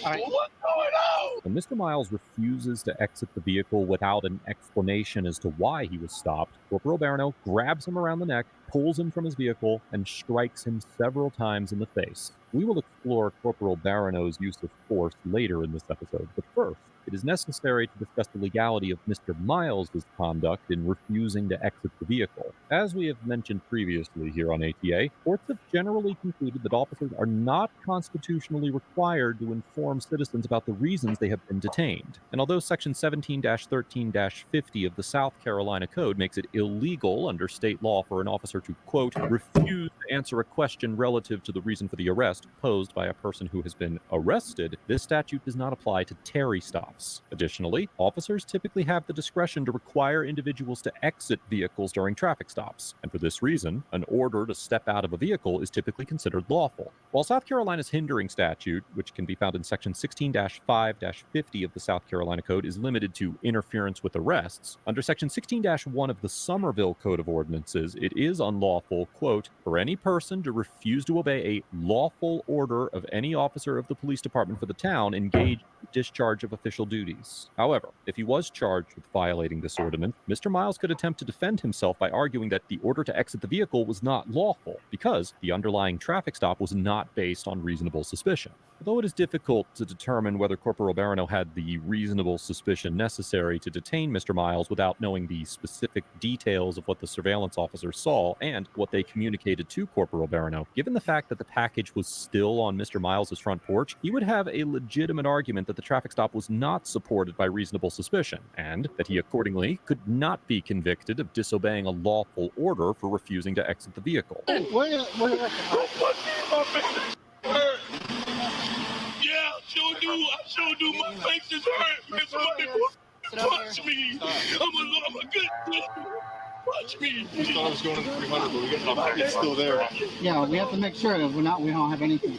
right. What's going on? When Mr. Miles refuses to exit the vehicle without an explanation as to why he was stopped, Corporal Barano grabs him around the neck, pulls him from his vehicle, and strikes him several times in the face. We will explore Corporal Barano's use of force later in this episode, but first, it is necessary to discuss the legality of Mr. Miles' conduct in refusing to exit the vehicle. As we have mentioned previously here on ATA, courts have generally concluded that officers are not constitutionally required to inform citizens about the reasons they have been detained. And although Section 17-13-50 of the South Carolina Code makes it illegal under state law for an officer to, quote, refuse to answer a question relative to the reason for the arrest posed by a person who has been arrested, this statute does not apply to Terry stops. Additionally, officers typically have the discretion to require individuals to exit vehicles during traffic stops, and for this reason, an order to step out of a vehicle is typically considered lawful. While South Carolina's hindering statute, which can be found in Section 16-5-50 of the South Carolina Code, is limited to interference with arrests, under Section 16-1 of the Somerville Code of Ordinances, it is unlawful, quote, for any person to refuse to obey a lawful order of any officer of the police department for the town engaged in discharge of official duties. However, if he was charged with violating this ordinance, Mr. Miles could attempt to defend himself by arguing that the order to exit the vehicle was not lawful because the underlying traffic stop was not based on reasonable suspicion. Although it is difficult to determine whether Corporal Barano had the reasonable suspicion necessary to detain Mr. Miles without knowing the specific details of what the surveillance officer saw and what they communicated to Corporal Barano, given the fact that the package was still on Mr. Miles' front porch, he would have a legitimate argument that the traffic stop was not supported by reasonable suspicion, and that he accordingly could not be convicted of disobeying a lawful order for refusing to exit the vehicle. Yeah, I sure do. My face is hurt because somebody punch me. I'm a good kid. Punch me. We thought it was going to 300, but we got the package still there. Yeah, we have to make sure that we don't have anything.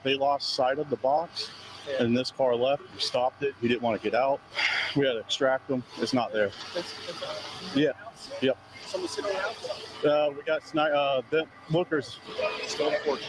They lost sight of the box, and this car left. We stopped it. He didn't want to get out. We had to extract them. It's not there. Yeah. Yep. Someone sit on the outside. We got the lookers. Still on the porch.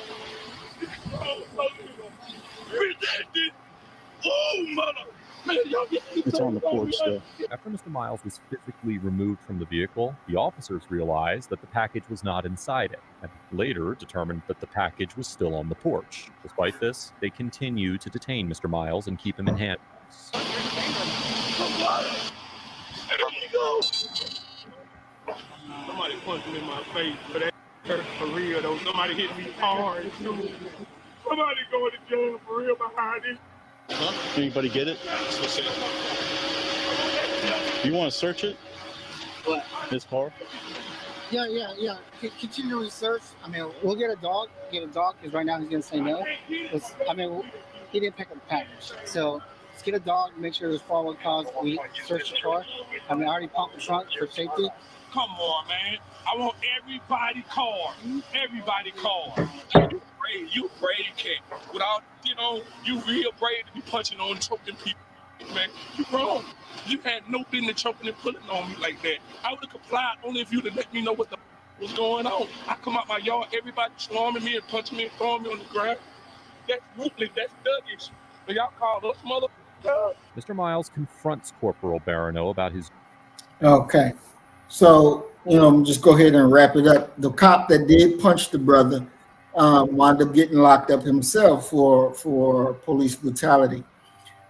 Oh, mother. Man, y'all get me It's on the porch still. After Mr. Miles was physically removed from the vehicle, the officers realized that the package was not inside it, and later determined that the package was still on the porch. Despite this, they continue to detain Mr. Miles and keep him in handcuffs. There you go. Somebody punched me in my face, but that hurt for real though. Somebody hit me hard. Somebody going to jail for real behind it. Anybody get it? You want to search it? What? This car? Yeah. Continue research. I mean, we'll get a dog, because right now he's going to say no. He didn't pick up the package. So let's get a dog, make sure there's probable cause. We search the car. I already pumped the trunk for safety. Come on, man. I want everybody car. Everybody car. You brave cat. Without, you real brave to be punching on and choking people. Man, you wrong. You had no business choking and pulling on me like that. I would have complied only if you'd have let me know what the was going on. I come out my yard, everybody swarming me and punching me and throwing me on the ground. That's ruthless. That's thuggish. But y'all call us mother. Mr. Miles confronts Corporal Barano about his... Okay. So, just go ahead and wrap it up. The cop that did punch the brother wound up getting locked up himself for police brutality.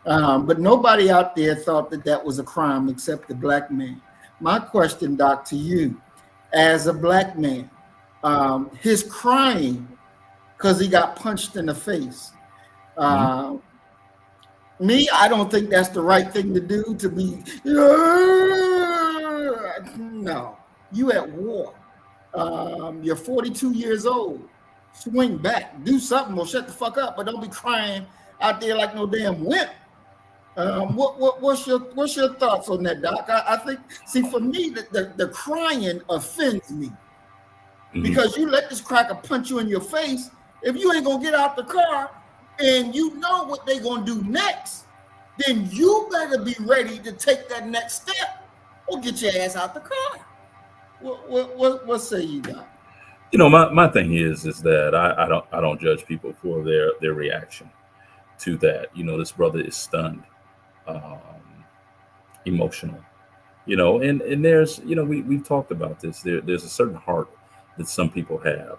But nobody out there thought that was a crime except the black man. My question, Doc, to you, as a black man, his crying because he got punched in the face. Me, I don't think that's the right thing to do, to be, no, you at war. You're 42 years old. Swing back, do something, or shut the fuck up, but don't be crying out there like no damn wimp. What's your thoughts on that, Doc? I think, see, for me, the crying offends me because you let this cracker punch you in your face. If you ain't gonna get out the car and you know what they gonna do next, then you better be ready to take that next step or get your ass out the car. What say you, Doc? You know, my thing is that I don't judge people for their reaction to that. You know, this brother is stunned, emotional. You know, and there's, you know, we've talked about this. There's a certain heart that some people have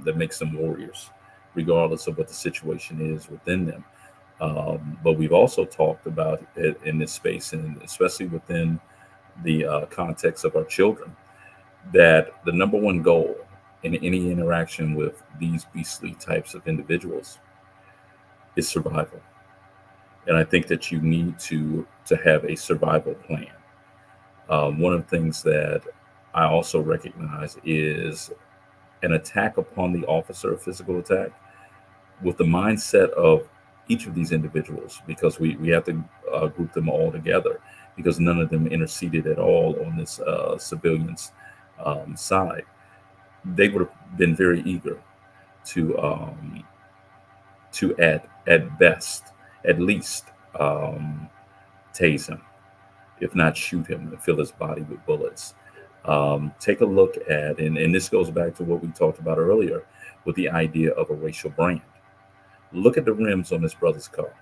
that makes them warriors, regardless of what the situation is within them. But we've also talked about it in this space, and especially within the context of our children, that the number one goal in any interaction with these beastly types of individuals is survival. And I think that you need to have a survival plan. One of the things that I also recognize is an attack upon the officer, a physical attack, with the mindset of each of these individuals, because we have to group them all together, because none of them interceded at all on this civilians side. They would have been very eager to at least tase him, if not shoot him and fill his body with bullets. Take a look at, and this goes back to what we talked about earlier with the idea of a racial brand. Look at the rims on this brother's car.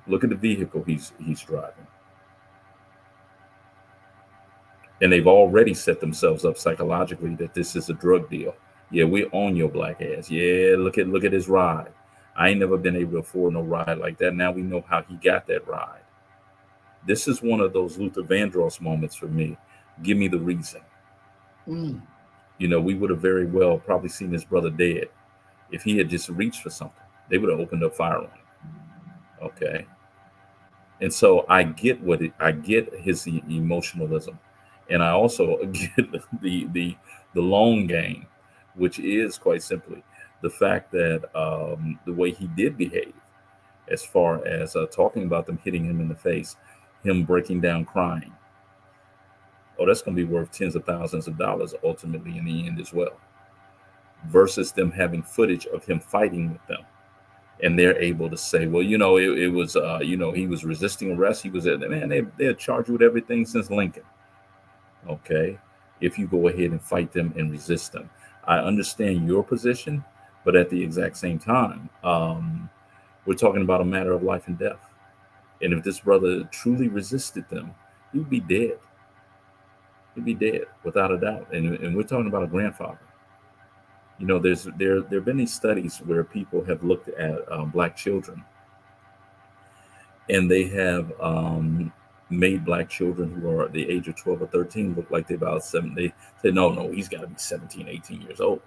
Look at the vehicle he's driving. And they've already set themselves up psychologically that this is a drug deal. Yeah, we own your black ass. Yeah, look at his ride. I ain't never been able to afford no ride like that. Now we know how he got that ride. This is one of those Luther Vandross moments for me. Give me the reason. You know, we would have very well probably seen his brother dead if he had just reached for something. They would have opened up fire on him. Okay. And so I get his emotionalism. And I also get the long game, which is quite simply the fact that the way he did behave, as far as talking about them hitting him in the face, him breaking down crying. Oh, that's going to be worth tens of thousands of dollars ultimately in the end as well. Versus them having footage of him fighting with them. And they're able to say, well, you know, it was, you know, he was resisting arrest. He was, man, they'll charge you with everything since Lincoln. Okay. If you go ahead and fight them and resist them. I understand your position, but at the exact same time, we're talking about a matter of life and death. And if this brother truly resisted them, he'd be dead. He'd be dead without a doubt. And we're talking about a grandfather. You know, there have been these studies where people have looked at black children, and they have made black children who are the age of 12 or 13 look like they're about 7. They say, no, he's got to be 17, 18 years old.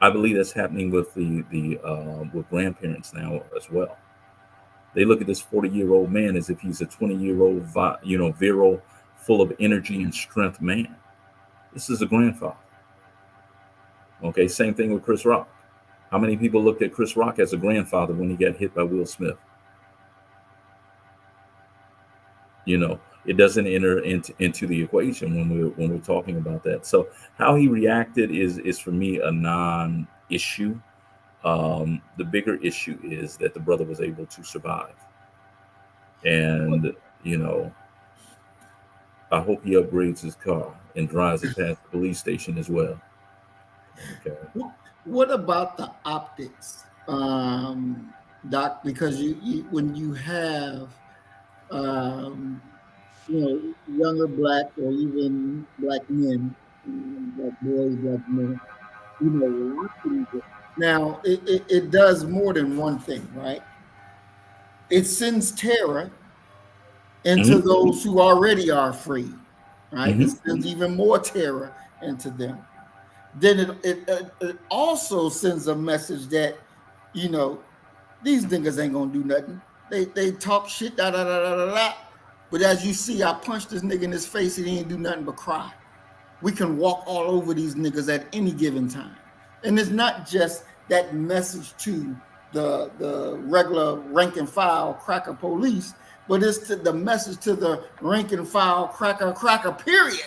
I believe that's happening with with grandparents now as well. They look at this 40-year-old man as if he's a 20-year-old, virile, full of energy and strength man. This is a grandfather. Okay, same thing with Chris Rock. How many people looked at Chris Rock as a grandfather when he got hit by Will Smith? You know, it doesn't enter into the equation when we're talking about that. So how he reacted is for me a non-issue. The bigger issue is that the brother was able to survive. And, you know, I hope he upgrades his car and drives it past the police station as well. Okay. What about the optics, Doc? Because you when you have younger black or even black men, black boys, black men, now it does more than one thing, right? It sends terror into those who already are free, right? It sends even more terror into them. Then it also sends a message that, you know, these niggas ain't gonna do nothing. They talk shit, da da da da da da. But as you see, I punched this nigga in his face and he ain't do nothing but cry. We can walk all over these niggas at any given time. And it's not just that message to the regular rank and file cracker police, but it's to the message to the rank and file cracker period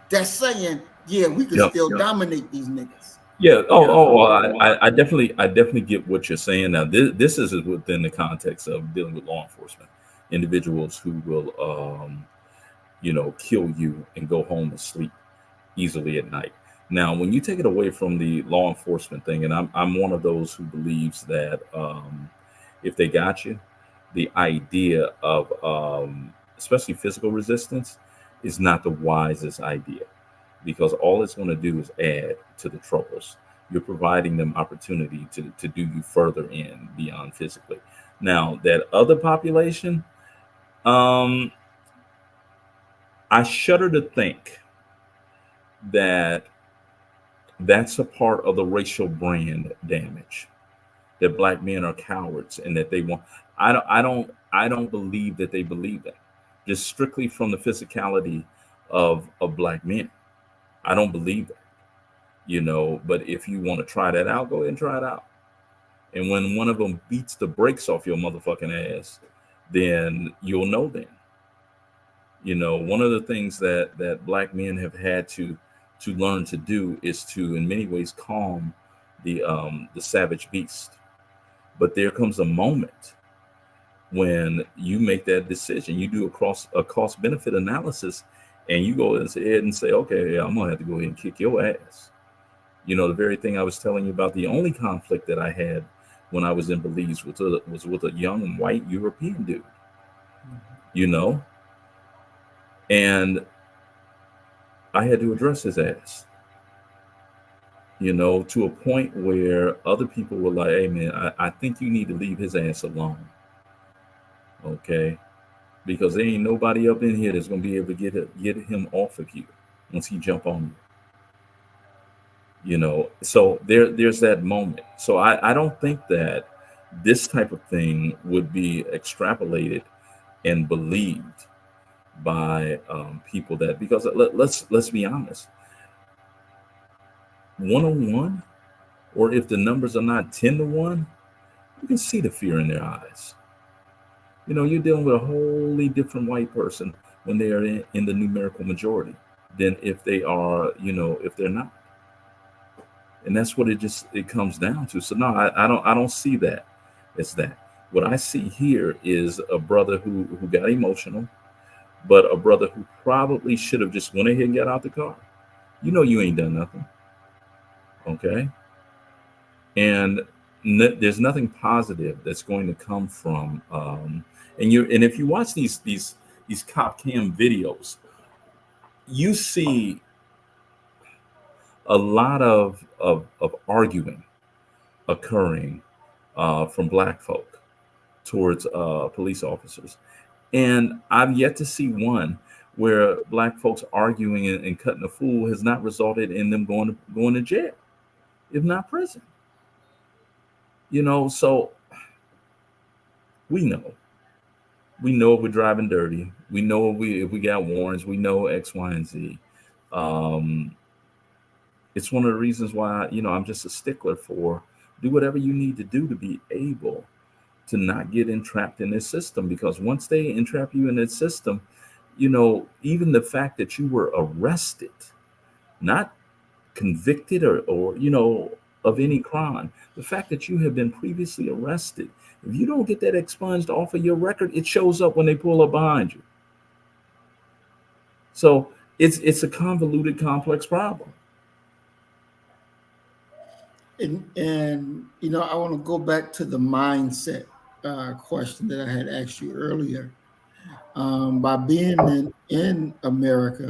that's saying, yeah, we can still dominate these niggas. Yeah. I definitely get what you're saying. Now, this is within the context of dealing with law enforcement, individuals who will, kill you and go home and sleep easily at night. Now, when you take it away from the law enforcement thing, and I'm one of those who believes that if they got you, the idea of especially physical resistance is not the wisest idea, because all it's going to do is add to the troubles. You're providing them opportunity to do you further in beyond physically. Now, that other population, I shudder to think that that's a part of the racial brand damage, that black men are cowards and that they want. I don't believe that they believe that, just strictly from the physicality of black men. I don't believe that, but if you want to try that out, go ahead and try it out. And when one of them beats the brakes off your motherfucking ass, then you'll know then. One of the things that black men have had to learn to do is to, in many ways, calm the savage beast. But there comes a moment when you make that decision. You do a cost benefit analysis, and you go ahead and say, okay, I'm gonna have to go ahead and kick your ass. The very thing I was telling you about, the only conflict that I had when I was in Belize was with a young white European dude, and I had to address his ass, to a point where other people were like, hey man, I think you need to leave his ass alone. Okay. Because there ain't nobody up in here that's going to be able to get him off of you once he jump on you. So there's that moment. So I don't think that this type of thing would be extrapolated and believed by people that, because let's be honest, 1-on-1, or if the numbers are not 10-to-1, you can see the fear in their eyes. You're dealing with a wholly different white person when they are in the numerical majority than if they are, if they're not. And that's what it comes down to. So no, I don't see that as that. What I see here is a brother who got emotional, but a brother who probably should have just went ahead and got out the car. You ain't done nothing. Okay. And there's nothing positive that's going to come from, and if you watch these cop cam videos, you see a lot of arguing occurring from black folk towards police officers. And I've yet to see one where black folks arguing and cutting a fool has not resulted in them going to jail, if not prison. So we know if we're driving dirty, we know if we got warrants, we know X, Y, and Z. It's one of the reasons why, I'm just a stickler for do whatever you need to do to be able to not get entrapped in this system, because once they entrap you in this system, even the fact that you were arrested, not convicted or of any crime, the fact that you have been previously arrested, if you don't get that expunged off of your record, it shows up when they pull up behind you. So it's a convoluted, complex problem. And I want to go back to the mindset question that I had asked you earlier. By being in America,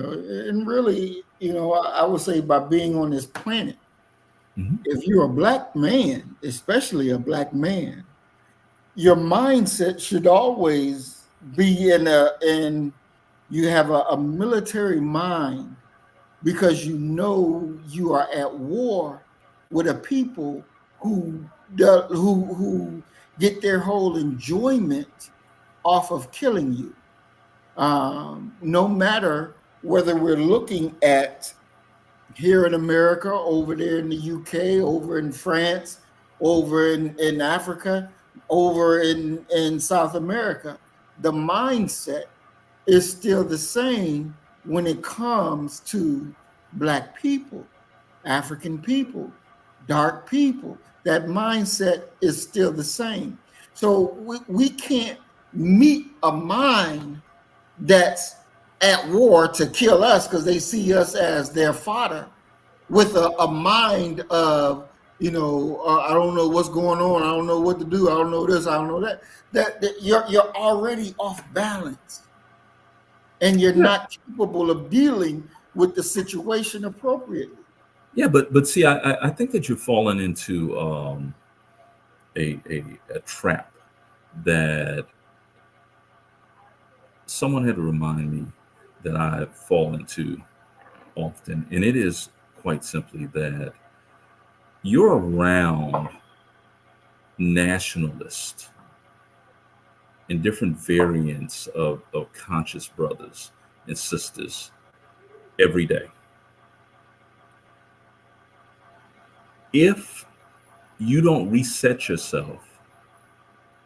and really, I would say by being on this planet, mm-hmm. If you're a black man, especially a black man, your mindset should always be in you have a military mind, because you are at war with a people who get their whole enjoyment off of killing you. No matter whether we're looking at here in America, over there in the UK, over in France, over in Africa, over in South America. The mindset is still the same when it comes to Black people, African people, dark people. That mindset is still the same. So we can't meet a mind that's at war to kill us because they see us as their fodder with a mind of, I don't know what's going on. I don't know what to do. I don't know this. I don't know that. That you're already off balance, and you're not capable of dealing with the situation appropriately. Yeah, but see, I think that you've fallen into a trap that someone had to remind me that I fall into often, and it is quite simply that you're around nationalists and different variants of conscious brothers and sisters every day. If you don't reset yourself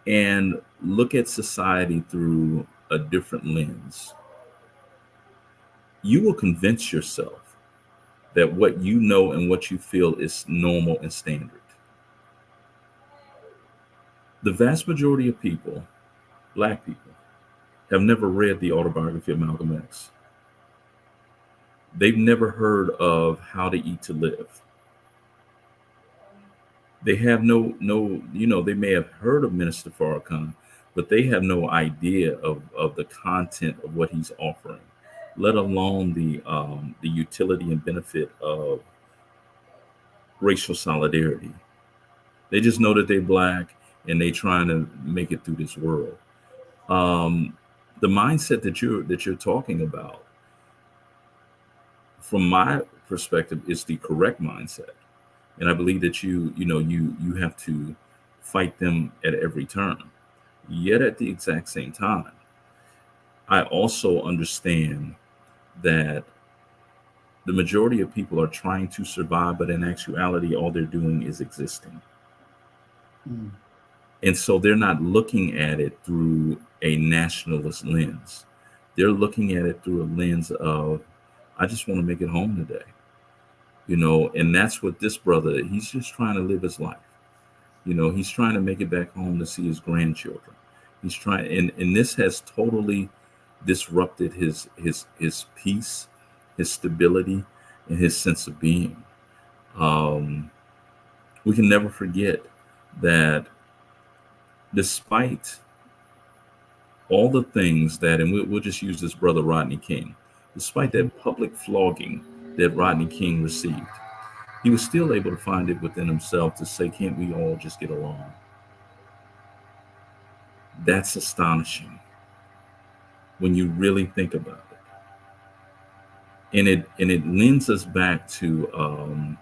and look at society through a different lens, you will convince yourself that what you know and what you feel is normal and standard. The vast majority of people, Black people, have never read the autobiography of Malcolm X. They've never heard of How to Eat to Live. They have no, they may have heard of Minister Farrakhan, but they have no idea of the content of what he's offering, let alone the utility and benefit of racial solidarity. They just know that they're Black and they trying to make it through this world. The mindset that you're talking about, from my perspective, is the correct mindset, and I believe that you have to fight them at every turn. Yet at the exact same time, I also understand that the majority of people are trying to survive, but in actuality, all they're doing is existing. Mm. And so they're not looking at it through a nationalist lens. They're looking at it through a lens of, I just want to make it home today. And that's what this brother, he's just trying to live his life. He's trying to make it back home to see his grandchildren. He's trying, and this has totally disrupted his peace, his stability, and his sense of being. We can never forget that despite all the things that, and we'll just use this brother Rodney King, despite that public flogging that Rodney King received, he was still able to find it within himself to say, can't we all just get along? That's astonishing when you really think about it. And it lends us back to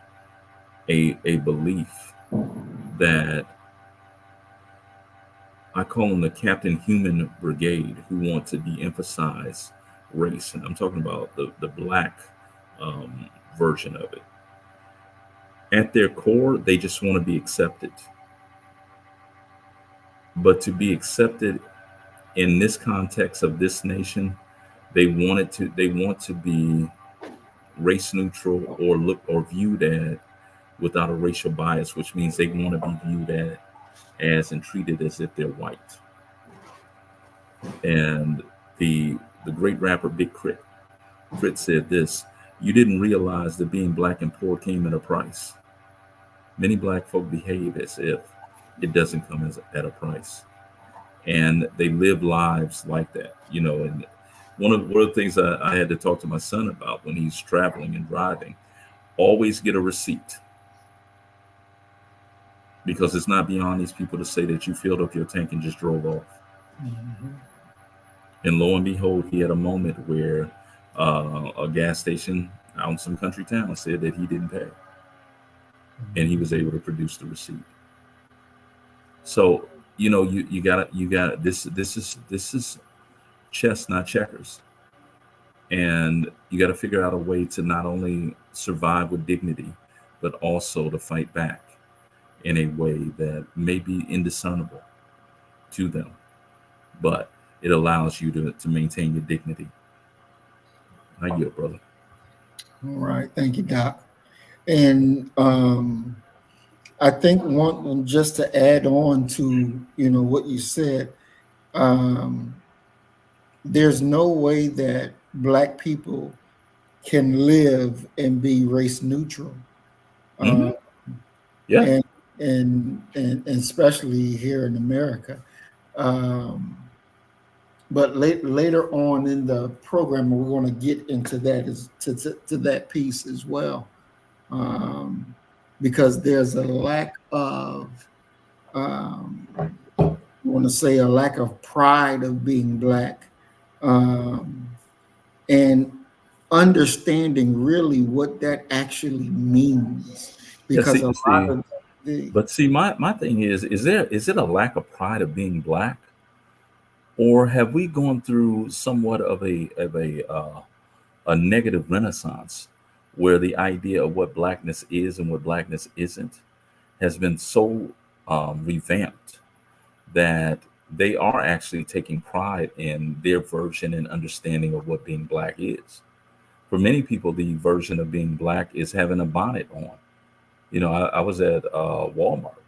a belief that I call them the Captain Human Brigade, who want to de-emphasize race. And I'm talking about the Black version of it. At their core, they just want to be accepted. But to be accepted in this context of this nation, they want to be race neutral or viewed at without a racial bias, which means they want to be viewed at as and treated as if they're white. And the great rapper Big Crit said this: you didn't realize that being Black and poor came at a price. Many Black folk behave as if it doesn't come at a price, and they live lives like that. And one of the things I had to talk to my son about when he's traveling and driving: always get a receipt, because it's not beyond these people to say that you filled up your tank and just drove off. Mm-hmm. And lo and behold, he had a moment where a gas station out in some country town said that he didn't pay, and he was able to produce the receipt. So you got this is chess, not checkers, and you got to figure out a way to not only survive with dignity, but also to fight back. in a way that may be indiscernible to them, but it allows you to maintain your dignity. I yield, brother. All right, thank you, Doc. And I think one just to add on to what you said, there's no way that Black people can live and be race neutral. Mhm. Yeah. And especially here in America. But later on in the program, we're going to get into that to that piece as well, because there's a lack of, I want to say, a lack of pride of being Black, and understanding really what that actually means, Yeah. because a lot of But see, my thing is it a lack of pride of being Black, or have we gone through somewhat of a negative renaissance where the idea of what Blackness is and what Blackness isn't has been so revamped that they are actually taking pride in their version and understanding of what being Black is. For many people, the version of being Black is having a bonnet on. I was at Walmart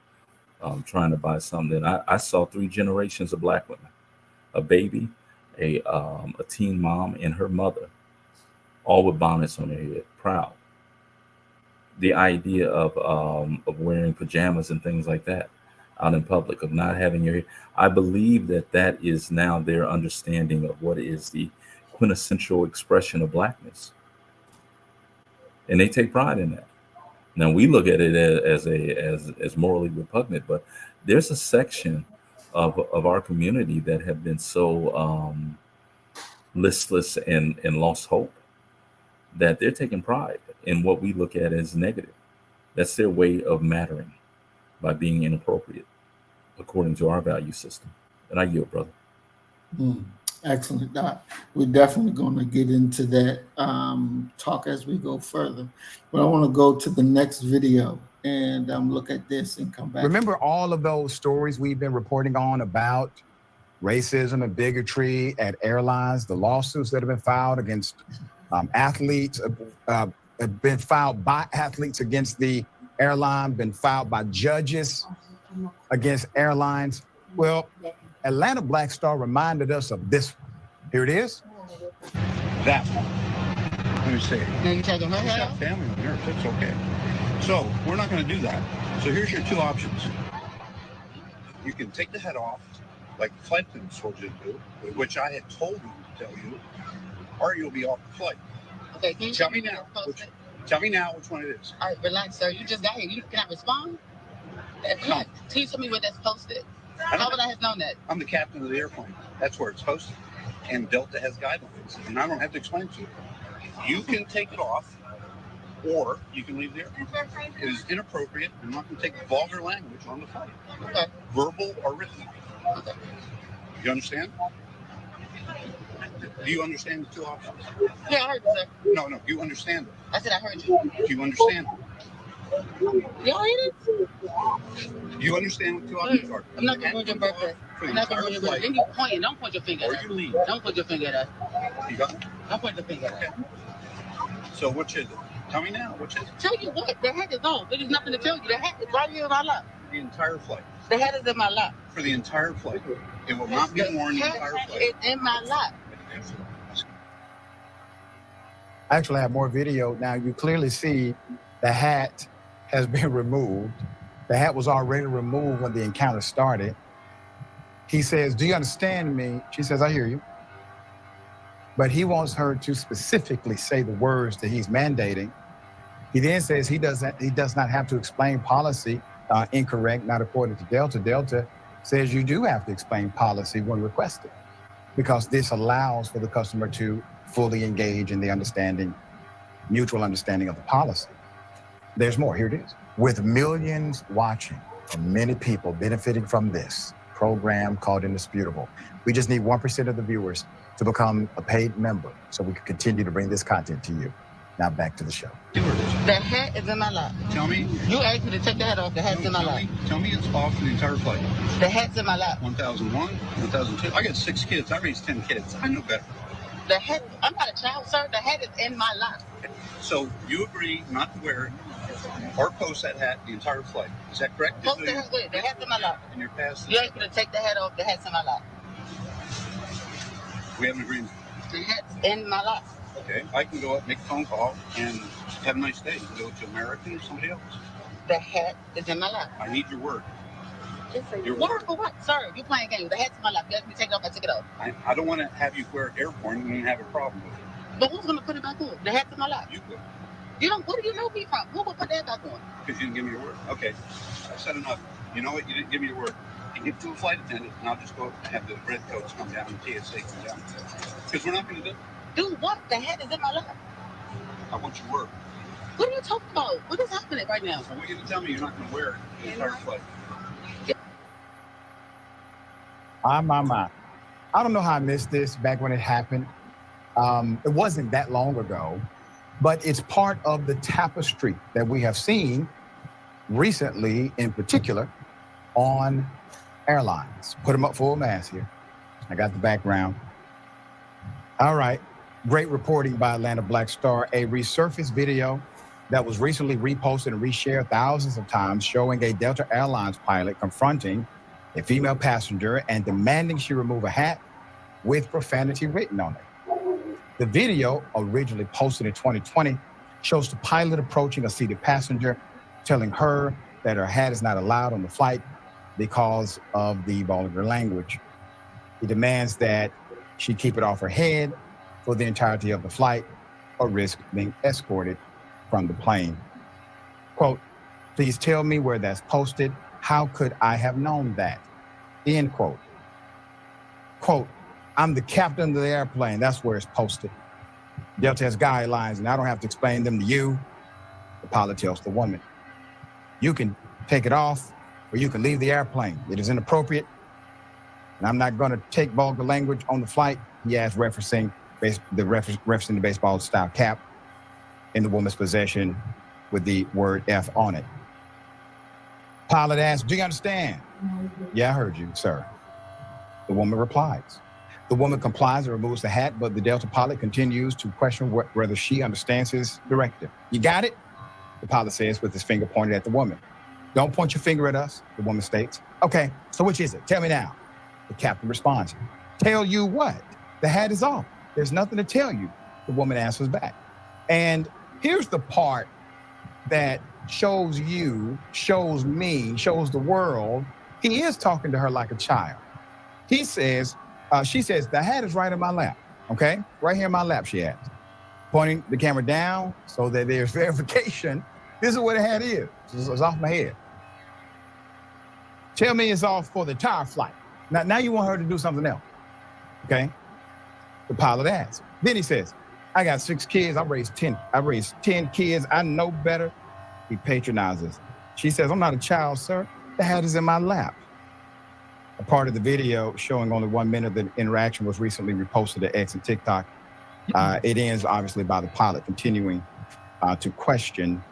trying to buy something. I saw 3 generations of Black women: a baby, a teen mom, and her mother, all with bonnets on their head, proud. The idea of wearing pajamas and things like that out in public, of not having your hair, I believe that is now their understanding of what is the quintessential expression of Blackness, and they take pride in that. Now we look at it as morally repugnant, but there's a section of our community that have been so listless and lost hope that they're taking pride in what we look at as negative. That's their way of mattering by being inappropriate according to our value system. And I yield, brother. Excellent, Doc. We're definitely going to get into that talk as we go further. But I want to go to the next video and look at this and come back. Remember all of those stories we've been reporting on about racism and bigotry at airlines, the lawsuits that have been filed against athletes, have been filed by athletes against the airline, been filed by judges against airlines. Well, Atlanta Black Star reminded us of this one. Here it is. That one. Let me see. He's got family on Earth. It's okay. So we're not going to do that. So here's your 2 options. You can take the head off, like the flight attendant told you to do, which I had told you to tell you, or you'll be off the flight. Okay, can you tell me now? Tell me now which one it is. All right, relax, sir. You just got here. You cannot respond? Can you tell me where that's posted? How would I have known that? I'm the captain of the airplane. That's where it's posted. And Delta has guidelines, and I don't have to explain it to you. You can take it off, or you can leave the airplane. It is inappropriate. I'm not going to take vulgar language on the flight. Okay. Verbal or written. Okay. You understand? Do you understand the 2 options? Yeah, I heard you, sir. No, you understand it. I said I heard you. Do you understand it? You heard it? You understand what 2 options are? I'm not going to ruin your birthday. I'm not going to ruin your birthday. Then you pointing. Don't point your finger at us. Or you leave. Don't point your finger at us. You got it? Don't point your finger at us. So which is it? Tell me now, which is it? Tell you what, the hat is on. There's nothing to tell you. The hat is right here in my lap. The entire flight. The hat is in my lap. For the entire flight. It will not be worn the entire flight. It's in my lap. I actually have more video. Now you clearly see the hat has been removed. The hat was already removed when the encounter started. He says, "Do you understand me?" She says, "I hear you." But he wants her to specifically say the words that he's mandating. He then says he does not have to explain policy incorrect, not according to Delta. Delta says you do have to explain policy when requested, because this allows for the customer to fully engage in the understanding, mutual understanding of the policy. There's more. Here it is. With millions watching and many people benefiting from this program called Indisputable, we just need 1% of the viewers to become a paid member so we can continue to bring this content to you. Now back to the show. Stewardess. The hat is in my lap. Tell me. You asked me to take the hat off. The hat's in my lap. Tell me it's off for the entire flight. The hat's in my lap. 1001, 1002. I got 6 kids. I raised 10 kids. I know better. The hat, I'm not a child, sir. The hat is in my lap. So you agree not to wear it or post that hat the entire flight. Is that correct? Post the hat, wait, the hat's in my lap. And you're past. You asked me to take the hat off. The hat's in my lap. We have an agreement. The hat's in my lap. Okay, I can go up, make a phone call, and have a nice day. You can go to American or somebody else. The hat is in my lap. I need your word. Your word for what? Sir, you playing games. The hat's in my lap. You asked me to take it off. I took it off. I don't want to have you wear it airborne and have a problem with it. But who's going to put it back on? The hat's in my lap. You will. You don't, what do you know me from? Who will put that back on? Because you didn't give me your word. Okay, I said enough. You know what? You didn't give me your word. You give it to a flight attendant, and I'll just go and have the red coats come down and TSA come down. Because we're not going to do it. Do what? The hat is in my lap. I want your word. What are you talking about? What is happening right now? I want you to tell me you're not going to wear it the entire flight. My. I don't know how I missed this back when it happened. It wasn't that long ago, but it's part of the tapestry that we have seen recently, in particular, on airlines. Put them up full mass here. I got the background. All right. Great reporting by Atlanta Black Star. A resurfaced video that was recently reposted and reshared thousands of times showing a Delta Airlines pilot confronting a female passenger and demanding she remove a hat with profanity written on it. The video, originally posted in 2020, shows the pilot approaching a seated passenger, telling her that her hat is not allowed on the flight because of the vulgar language. He demands that she keep it off her head for the entirety of the flight or risk being escorted from the plane. Quote, please tell me where that's posted. How could I have known that? End quote. Quote, I'm the captain of the airplane. That's where it's posted. Delta has guidelines and I don't have to explain them to you. The pilot tells the woman, you can take it off or you can leave the airplane. It is inappropriate. And I'm not going to take vulgar language on the flight. He adds, referencing the baseball style cap in the woman's possession with the word F on it. Pilot asks, do you understand? Yeah, I heard you, sir. The woman replies. The woman complies and removes the hat, but the Delta pilot continues to question whether she understands his directive. You got it? The pilot says with his finger pointed at the woman. Don't point your finger at us, the woman states. Okay, so which is it? Tell me now. The captain responds. Tell you what? The hat is off. There's nothing to tell you, the woman answers back. And here's the part that shows you, shows me, shows the world, he is talking to her like a child. He says, she says, the hat is right in my lap, okay? Right here in my lap, she adds, pointing the camera down so that there's verification. This is where the hat is. It's off my head. Tell me it's off for the entire flight. Now you want her to do something else, okay? The pilot asks. Then he says, I got 6 kids. I raised 10 kids. I know better. He patronizes. She says, I'm not a child, sir. The hat is in my lap. A part of the video showing only 1 minute of the interaction was recently reposted to X and TikTok. It ends obviously by the pilot continuing to question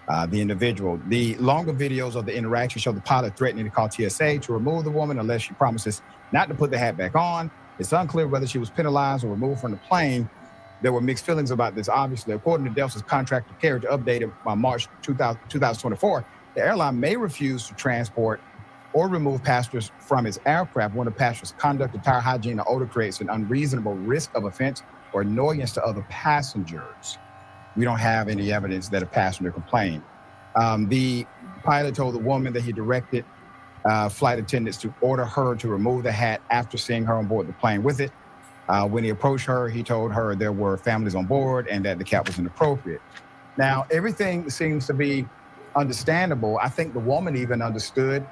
the individual. The longer videos of the interaction show the pilot threatening to call TSA to remove the woman unless she promises not to put the hat back on. It's unclear whether she was penalized or removed from the plane. There were mixed feelings about this, obviously. According to Delta's contract of carriage updated by March 2024, the airline may refuse to transport or remove passengers from its aircraft when the passenger's conduct, attire, hygiene, or odor creates an unreasonable risk of offense or annoyance to other passengers. We don't have any evidence that a passenger complained. The pilot told the woman that he directed flight attendants to order her to remove the hat after seeing her on board the plane with it. When he approached her, he told her there were families on board and that the cap was inappropriate. Now, everything seems to be understandable. I think the woman even understood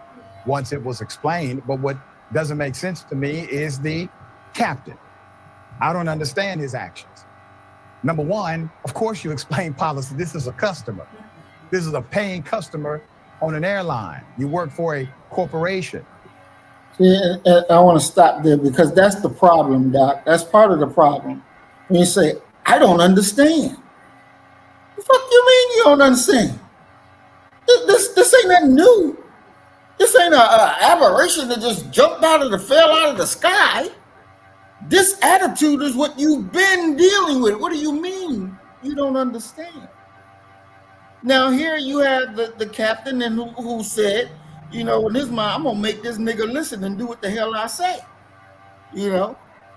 once it was explained, but what doesn't make sense to me is the captain. I don't understand his actions. Number one, of course you explain policy. This is a customer. This is a paying customer on an airline. You work for a corporation. Yeah, I want to stop there because that's the problem, Doc. That's part of the problem. When you say, I don't understand. The fuck you mean you don't understand? This ain't nothing new. This ain't a aberration that just jumped fell out of the sky. This attitude is what you've been dealing with. What do you mean you don't understand? Now here you have the captain and who said, in his mind, I'm gonna make this nigga listen and do what the hell I say,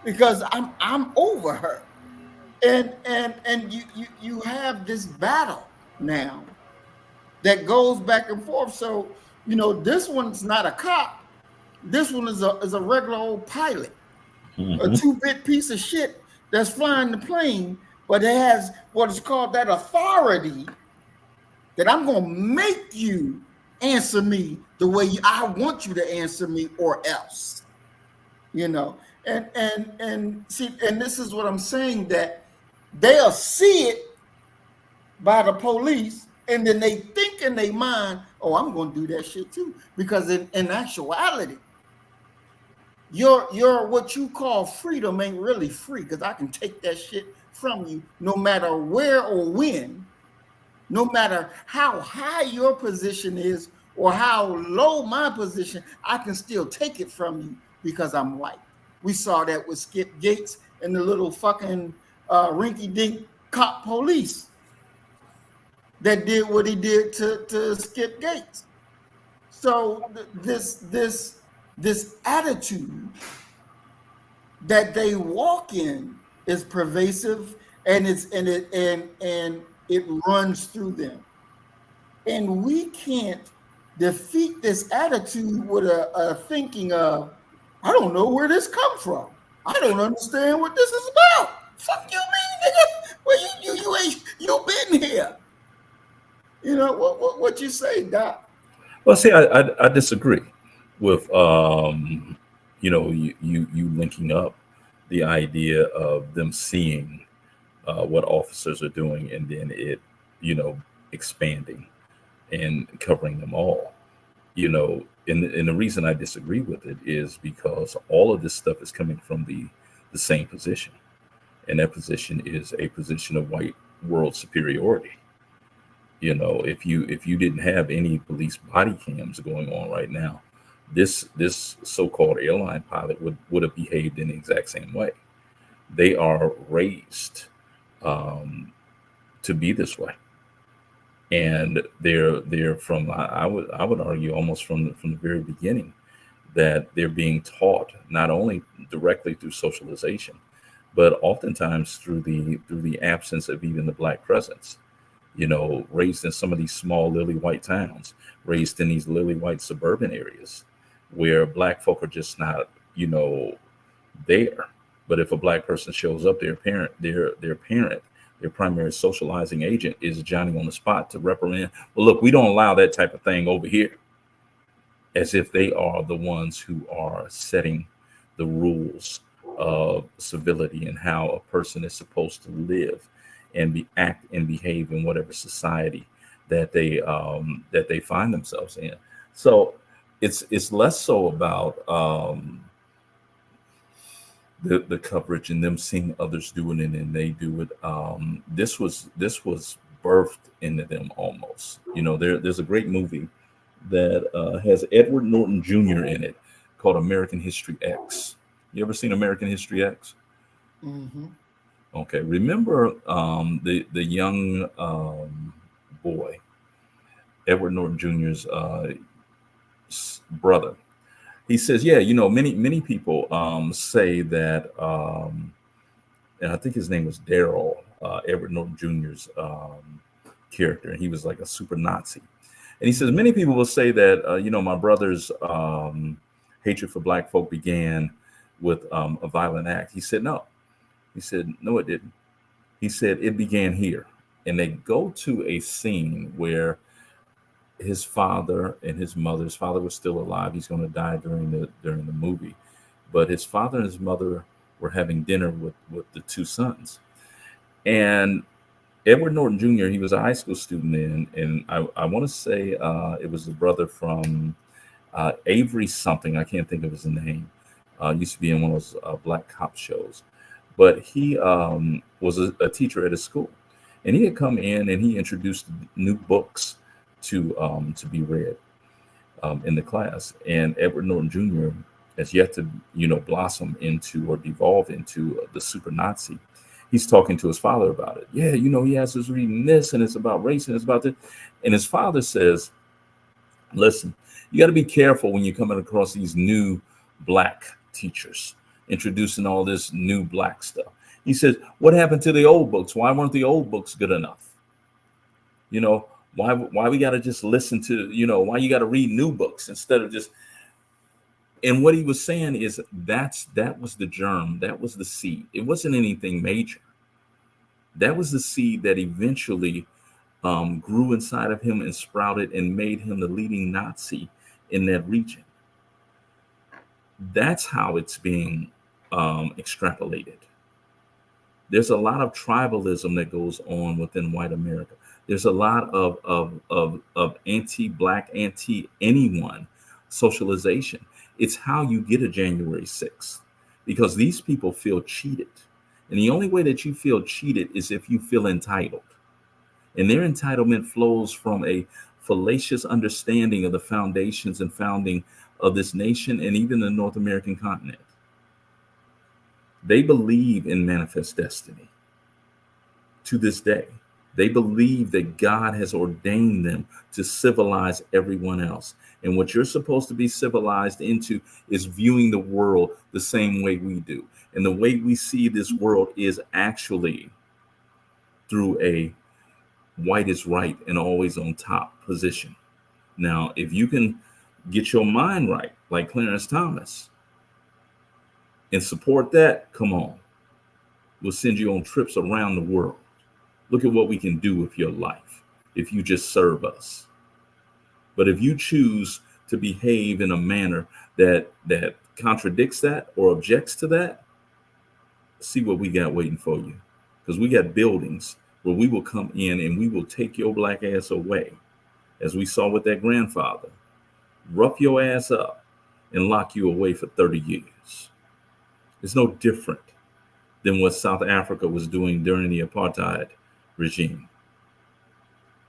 because I'm over her, and you have this battle now that goes back and forth. So this one's not a cop. This one is a regular old pilot, a 2-bit piece of shit that's flying the plane, but it has what is called that authority that I'm going to make you answer me the way I want you to answer me, or else, and see, and this is what I'm saying, that they'll see it by the police, and then they think in their mind, oh, I'm going to do that shit too, because in actuality, your what you call freedom ain't really free, because I can take that shit from you no matter where or when. No matter how high your position is or how low my position, I can still take it from you because I'm white. We saw that with Skip Gates and the little fucking rinky-dink cop police that did what he did to Skip Gates. So this attitude that they walk in is pervasive, and it runs through them. And we can't defeat this attitude with a thinking of, I don't know where this comes from. I don't understand what this is about. Fuck you mean, nigga? Well, you been here. What you say, Doc? Well, see, I disagree with you linking up the idea of them seeing what officers are doing, and then it, expanding and covering them all. And the reason I disagree with it is because all of this stuff is coming from the same position, and that position is a position of white world superiority. If you didn't have any police body cams going on right now, this so-called airline pilot would have behaved in the exact same way. They are raised to be this way, and they're from, I would argue, almost from the very beginning, that they're being taught not only directly through socialization, but oftentimes through the absence of even the Black presence. Raised in some of these small lily white towns, raised in these lily white suburban areas where Black folk are just not, there. But if a Black person shows up, their primary socializing agent is Johnny on the spot to reprimand. Well, look, we don't allow that type of thing over here, as if they are the ones who are setting the rules of civility and how a person is supposed to live and act and behave in whatever society that they find themselves in. So it's less so about the coverage and them seeing others doing it and they do it. This was birthed into them almost. There's a great movie that has Edward Norton Jr. in it called American History X. You ever seen American History X? Mm-hmm. Okay, remember the young boy, Edward Norton Jr.'s brother. He says, yeah, many people say that, and I think his name was Daryl, Edward Norton Jr.'s character, and he was like a super Nazi. And he says, many people will say that, my brother's hatred for Black folk began with a violent act. He said, no. He said, no, it didn't. He said, it began here. And they go to a scene where his father and his father was still alive. He's going to die during the movie. But his father and his mother were having dinner with the two sons. And Edward Norton Jr., he was a high school student then. And I want to say it was the brother from Avery something. I can't think of his name. Used to be in one of those Black cop shows. But he was a teacher at his school. And he had come in and he introduced new books to be read in the class. And Edward Norton Jr. has yet to, blossom into or devolve into the super Nazi. He's talking to his father about it. Yeah, he has us reading this, and it's about race, and it's about this. And his father says, listen, you got to be careful when you're coming across these new black teachers introducing all this new black stuff. He says, what happened to the old books? Why weren't the old books good enough? Why we got to just listen to, why you got to read new books instead of just. And what he was saying is that was the germ. That was the seed. It wasn't anything major. That was the seed that eventually grew inside of him and sprouted and made him the leading Nazi in that region. That's how it's being extrapolated. There's a lot of tribalism that goes on within white America. There's a lot of anti-black, anti-anyone socialization. It's how you get a January 6th, because these people feel cheated. And the only way that you feel cheated is if you feel entitled. And their entitlement flows from a fallacious understanding of the foundations and founding of this nation and even the North American continent. They believe in manifest destiny to this day. They believe that God has ordained them to civilize everyone else. And what you're supposed to be civilized into is viewing the world the same way we do. And the way we see this world is actually through a white is right and always on top position. Now, if you can get your mind right, like Clarence Thomas, and support that, come on. We'll send you on trips around the world. Look at what we can do with your life if you just serve us. But if you choose to behave in a manner that contradicts that or objects to that, see what we got waiting for you. Because we got buildings where we will come in and we will take your black ass away, as we saw with that grandfather, rough your ass up and lock you away for 30 years. It's no different than what South Africa was doing during the apartheid regime.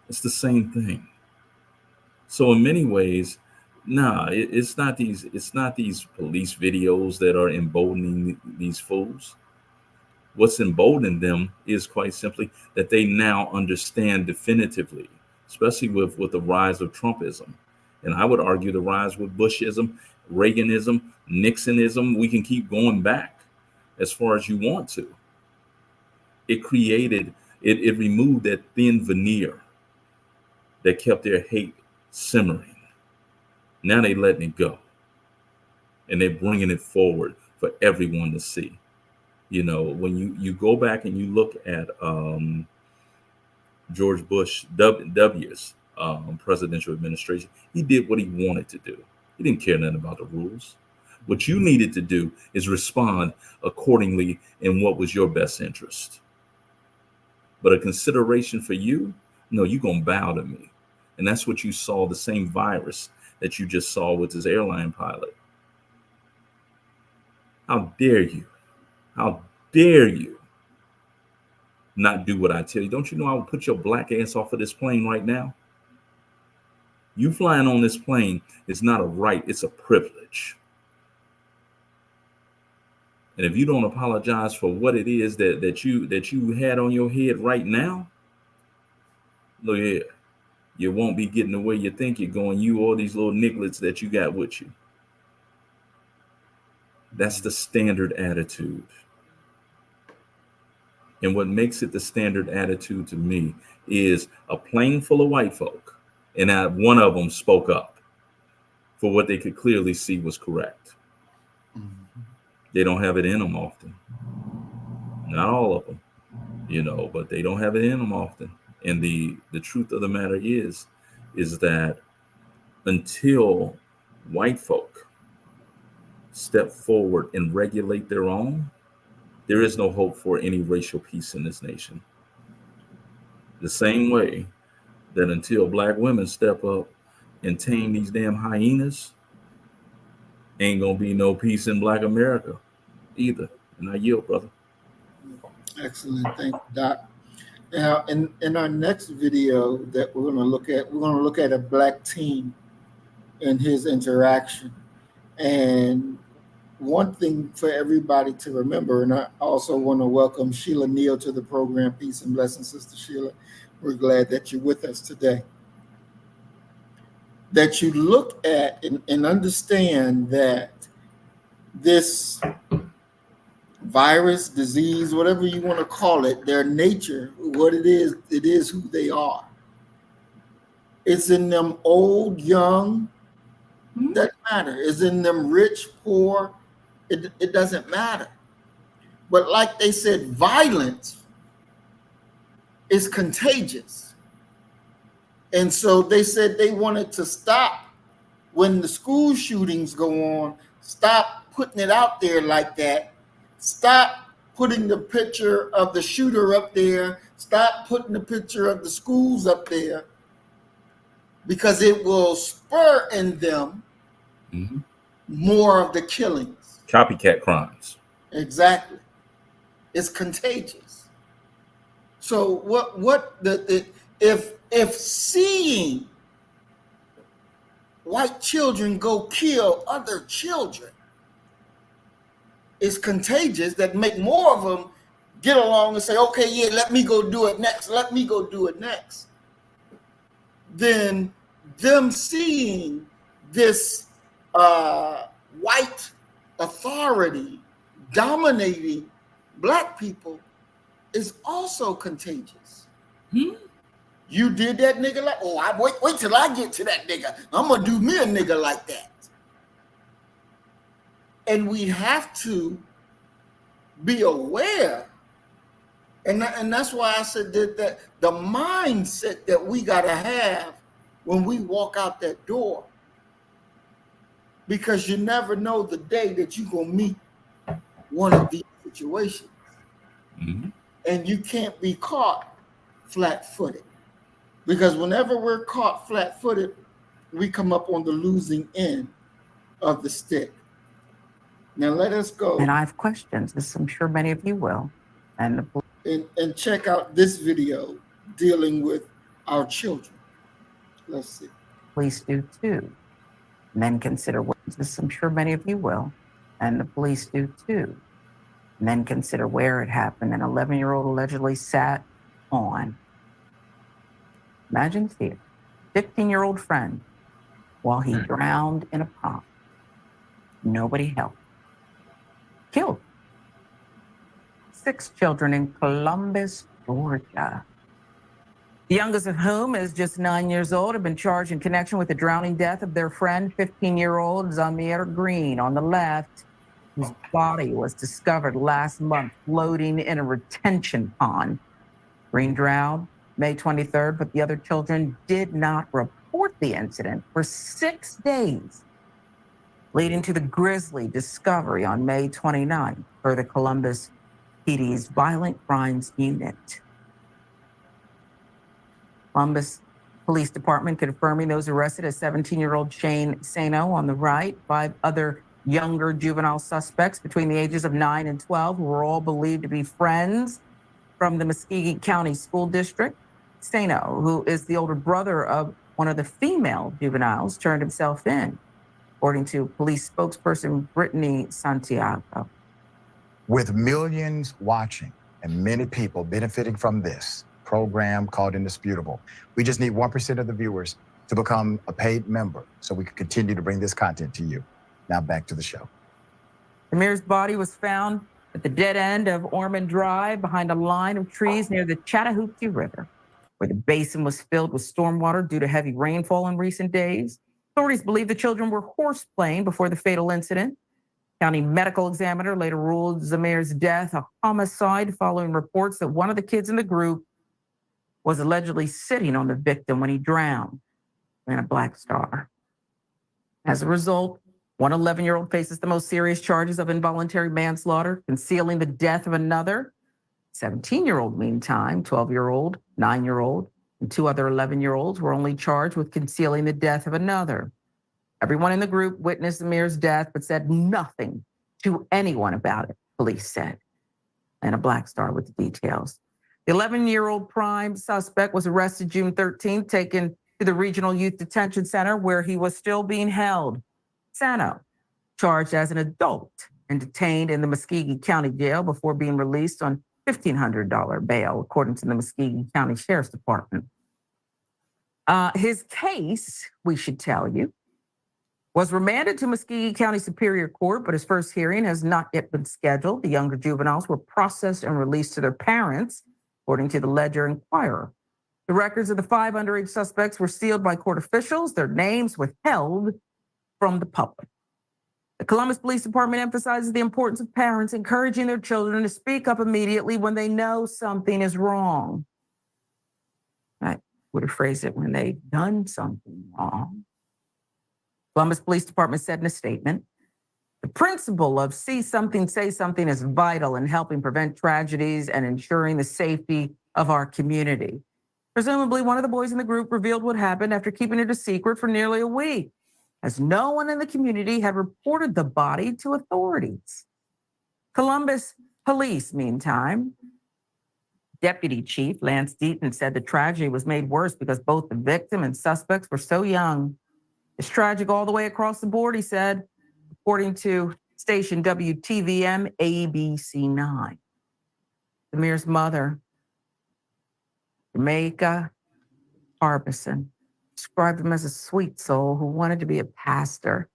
It's the same thing. So in many ways, it's not these police videos that are emboldening these fools. What's emboldening them is quite simply that they now understand definitively, especially with the rise of Trumpism. And I would argue the rise with Bushism, Reaganism, Nixonism. We can keep going back as far as you want to. It removed that thin veneer that kept their hate simmering. Now they letting it go. And they're bringing it forward for everyone to see. When you go back and you look at George Bush W's presidential administration, he did what he wanted to do. He didn't care nothing about the rules. What you needed to do is respond accordingly in what was your best interest. But a consideration for you, no, you're going to bow to me. And that's what you saw, the same virus that you just saw with this airline pilot. How dare you? How dare you not do what I tell you? Don't you know I will put your black ass off of this plane right now? You flying on this plane is not a right, it's a privilege. And if you don't apologize for what it is that you had on your head right now, look here, you won't be getting the way you think you're going, you or these little nigglets that you got with you. That's the standard attitude. And what makes it the standard attitude to me is a plane full of white folk, and one of them spoke up for what they could clearly see was correct. Mm-hmm. They don't have it in them often. Not all of them, but they don't have it in them often. And the truth of the matter is that until white folk step forward and regulate their own, there is no hope for any racial peace in this nation. The same way that until black women step up and tame these damn hyenas, ain't gonna be no peace in black America either. And I yield, brother. Excellent. Thank you, Doc. Now, in our next video that we're going to look at a black teen and his interaction. And one thing for everybody to remember, and I also want to welcome Sheila Neal to the program. Peace and blessings, Sister Sheila. We're glad that you're with us today. That you look at and understand that this virus, disease, whatever you want to call it, their nature, what it is who they are. It's in them old, young, doesn't matter. It's in them rich, poor, it doesn't matter. But like they said, violence is contagious. And so they said they wanted to stop when the school shootings go on, stop putting it out there like that. Stop putting the picture of the shooter up there. Stop putting the picture of the schools up there, because it will spur in them more of the killings. Copycat crimes. Exactly. It's contagious. So if seeing white children go kill other children is contagious, that make more of them get along and say, okay, yeah, let me go do it next. Let me go do it next. Then them seeing this white authority dominating black people is also contagious. You did that nigga like, oh, I wait till I get to that nigga. I'm gonna do me a nigga like that. And we have to be aware. And that's why I said that the mindset that we gotta have when we walk out that door. Because you never know the day that you're gonna meet one of these situations. And you can't be caught flat-footed. Because whenever we're caught flat-footed, we come up on the losing end of the stick. Now let us go. And I have questions, as I'm sure many of you will. And check out this video dealing with our children. Let's see. Police do too. And then consider what, as I'm sure many of you will. And the police do too. And then consider where it happened. An 11-year-old allegedly sat on, imagine here, 15-year-old friend while he drowned in a pond. Nobody helped. Killed 6 children in Columbus, Georgia. The youngest of whom is just 9 years old, have been charged in connection with the drowning death of their friend, 15-year-old Zamir Green, on the left, whose body was discovered last month floating in a retention pond. Green drowned May 23rd, but the other children did not report the incident for 6 days, leading to the grisly discovery on May 29th for the Columbus PD's Violent Crimes Unit. Columbus Police Department confirming those arrested as 17-year-old Shane Sano on the right, 5 other younger juvenile suspects between the ages of 9 and 12 who were all believed to be friends from the Muskegon County School District. Sano, who is the older brother of one of the female juveniles, turned himself in, according to police spokesperson Brittany Santiago. With millions watching and many people benefiting from this program called Indisputable, we just need 1% of the viewers to become a paid member so we can continue to bring this content to you. Now back to the show. Amir's body was found at the dead end of Ormond Drive behind a line of trees near the Chattahoochee River, where the basin was filled with stormwater due to heavy rainfall in recent days. Authorities believe the children were horseplaying before the fatal incident. County medical examiner later ruled Zamir's death a homicide following reports that one of the kids in the group was allegedly sitting on the victim when he drowned in a Black Star. As a result, one 11-year-old faces the most serious charges of involuntary manslaughter, concealing the death of another. 17-year-old, meantime, 12-year-old, 9-year-old, and 2 other 11-year-olds were only charged with concealing the death of another. Everyone in the group witnessed Amir's death, but said nothing to anyone about it, police said. And a Black Star with the details. The 11-year-old prime suspect was arrested June 13th, taken to the Regional Youth Detention Center where he was still being held. Sano, charged as an adult and detained in the Muscogee County Jail before being released on $1,500 bail, according to the Muscogee County Sheriff's Department. His case, we should tell you, was remanded to Muscogee County Superior Court, but his first hearing has not yet been scheduled. The younger juveniles were processed and released to their parents, according to the Ledger-Inquirer. The records of the 5 underage suspects were sealed by court officials, their names withheld from the public. The Columbus Police Department emphasizes the importance of parents encouraging their children to speak up immediately when they know something is wrong. I would have phrased it when they've done something wrong. Columbus Police Department said in a statement, the principle of see something, say something is vital in helping prevent tragedies and ensuring the safety of our community. Presumably, one of the boys in the group revealed what happened after keeping it a secret for nearly a week, as no one in the community had reported the body to authorities. Columbus Police, meantime, Deputy Chief Lance Deaton said the tragedy was made worse because both the victim and suspects were so young. It's tragic all the way across the board, he said, according to station WTVM ABC 9. Samir's mother, Jamaica Harbison, described him as a sweet soul who wanted to be a pastor.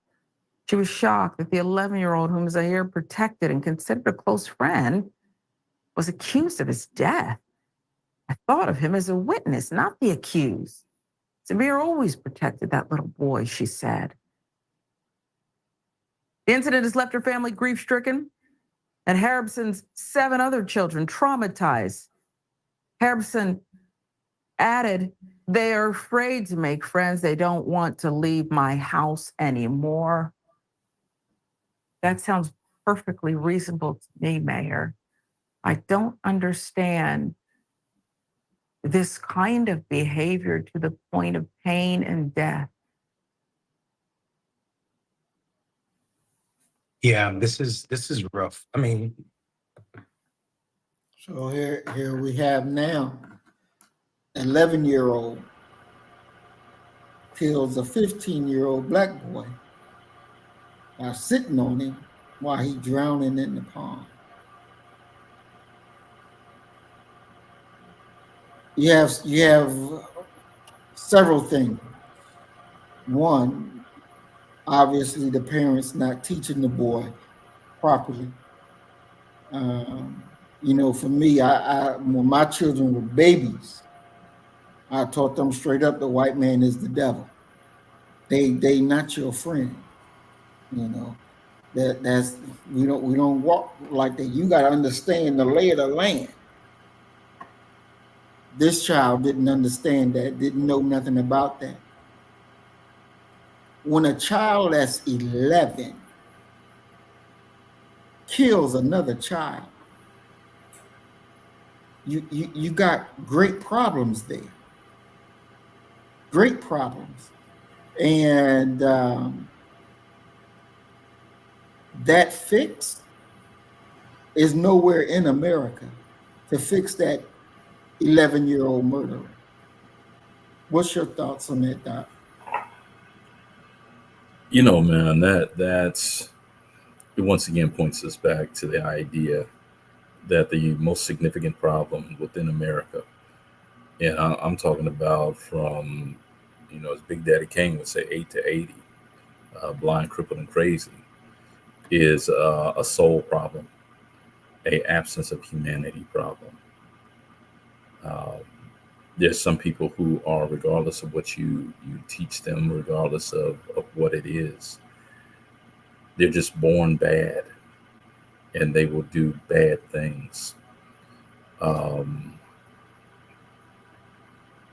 She was shocked that the 11-year-old, whom Zaire protected and considered a close friend, was accused of his death. I thought of him as a witness, not the accused. Samir always protected that little boy, she said. The incident has left her family grief-stricken and Harribson's 7 other children traumatized. Harribson added, they are afraid to make friends. They don't want to leave my house anymore. That sounds perfectly reasonable to me, Mayor. I don't understand this kind of behavior to the point of pain and death. Yeah, this is rough. I mean, So here we have now, 11-year-old kills a 15-year-old black boy by sitting on him while he's drowning in the pond. You have several things. One, obviously the parents not teaching the boy properly. You know, for me, I when my children were babies, I taught them straight up the white man is the devil. They not your friend. You know, that's we don't walk like that. You got to understand the lay of the land. This child didn't understand that, didn't know nothing about that. When a child that's 11 kills another child, you got great problems there. Great problems. And that fix is nowhere in America to fix that 11-year-old murderer. What's your thoughts on that, Doc? You know, man, that's it once again points us back to the idea that the most significant problem within America, and I'm talking about from, you know, as Big Daddy Kane would say, 8 to 80, blind, crippled, and crazy, is a soul problem, a absence of humanity problem. There's some people who are, regardless of what you teach them, regardless of what it is, they're just born bad, and they will do bad things.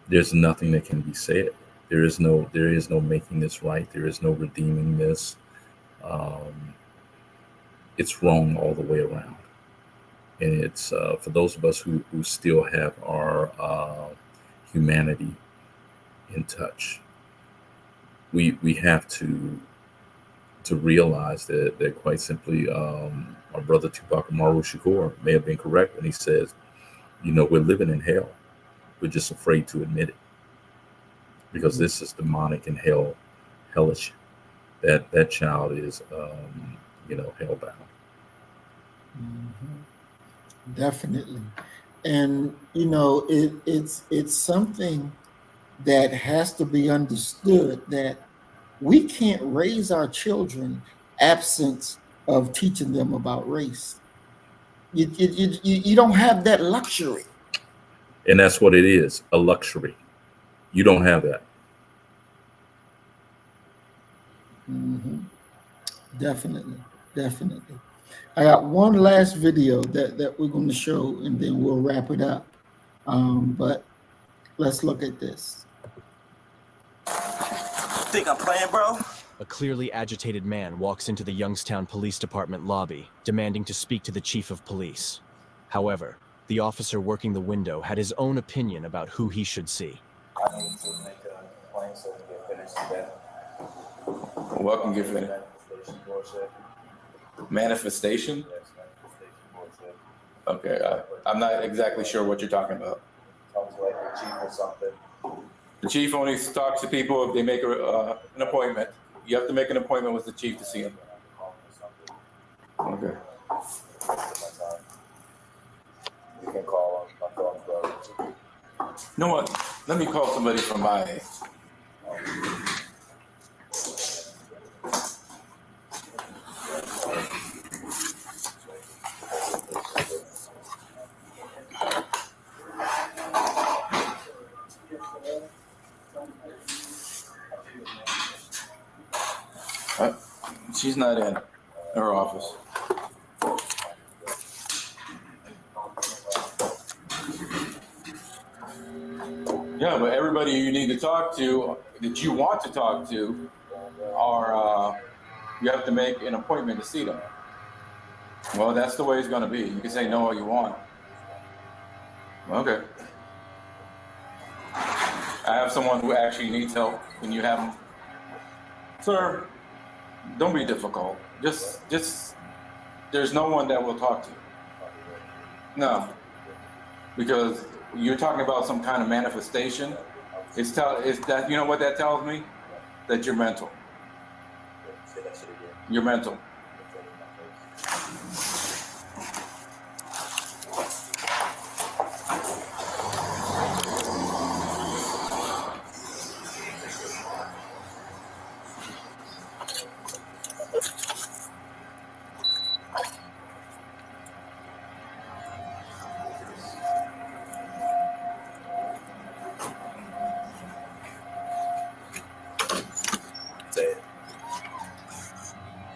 There's nothing that can be said. There is no making this right. There is no redeeming this. It's wrong all the way around. And it's for those of us who still have our humanity in touch, we have to realize that quite simply, our brother Tupac Amaru Shakur may have been correct when he says You know, we're living in hell. We're just afraid to admit it because this is demonic and hellish. That child is, you know, hellbound. Definitely. And you know, it's something that has to be understood that we can't raise our children absent of teaching them about race. You don't have that luxury. And that's what it is, a luxury. You don't have that. Definitely, definitely. I got one last video that we're going to show, and then we'll wrap it up. But let's look at this. Think I'm playing, bro? A clearly agitated man walks into the Youngstown Police Department lobby, demanding to speak to the chief of police. However, the officer working the window had his own opinion about who he should see. I need to make a complaint so we can finish today. What can get finished? Manifestation? Yes, manifestation bullshit. Okay, I'm not exactly sure what you're talking about. Sounds like the chief or something. The chief only talks to people if they make an appointment. You have to make an appointment with the chief to see him. Okay. You can call on my phone, bro. You know what? Let me call somebody from my... She's not in her office. Yeah, but everybody you need to talk to, that you want to talk to, are, you have to make an appointment to see them. Well, that's the way it's going to be. You can say no all you want. Okay. I have someone who actually needs help when you have them. Sir, don't be difficult. Just, there's no one that will talk to you. No. Because you're talking about some kind of manifestation. It's that, you know what that tells me? That you're mental. You're mental.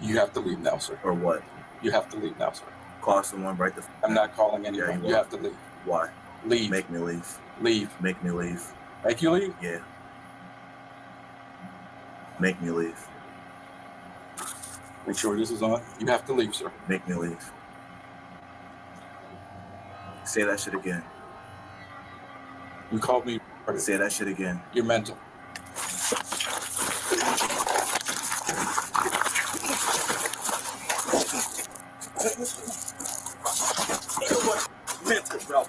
You have to leave now, sir. Or what? You have to leave now, sir. Call someone right the... I'm not calling anyone. Yeah, you have to leave. Why? Leave. Make me leave. Leave. Make me leave. Make you leave? Yeah. Make me leave. Make sure this is on. You have to leave, sir. Make me leave. Say that shit again. You called me. Say that shit again. You're mental. Mental, bro.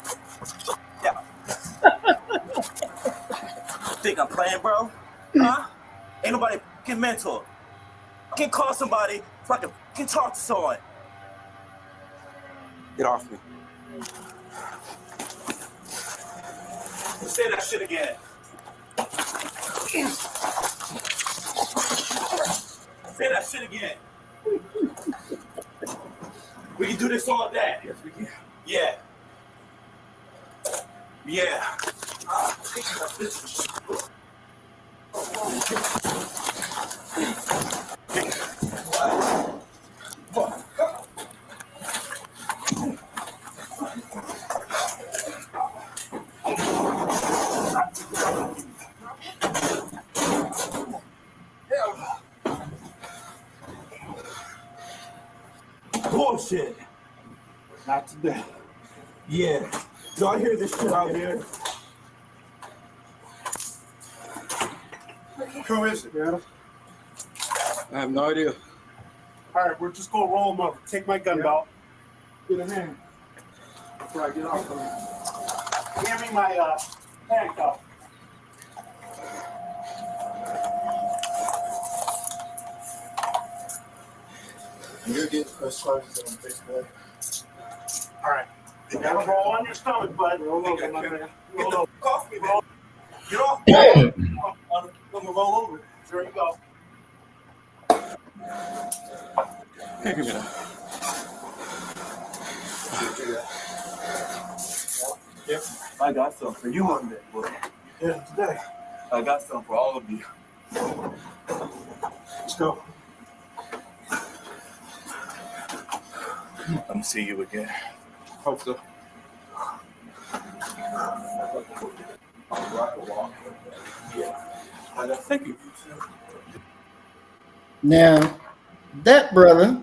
Yeah. Think I'm playing, bro? Huh? Ain't nobody fucking mental. I can call somebody so I can talk to someone. Get off me. Say that shit again. Say that shit again. We can do this all day. Yes, we can. Yeah. Yeah. Bullshit. Not today. Yeah. Y'all hear this shit out here? Who is it, Adam? I have no idea. All right, we're just gonna roll him over. Take my gun belt. Get a hand before I get off of him. Give me my handcuff. You're getting press charges on Facebook. All right. You gotta roll on your stomach, bud. Roll over, my man. Roll over. Off me, man. Get off. I'm gonna roll over. There you go. Hey, give me that. Yep. I got something for you one day, boy. Yeah, today. I got something for all of you. Let's go. I'm gonna see you again. Hope so. Yeah. Thank you. Now, that brother,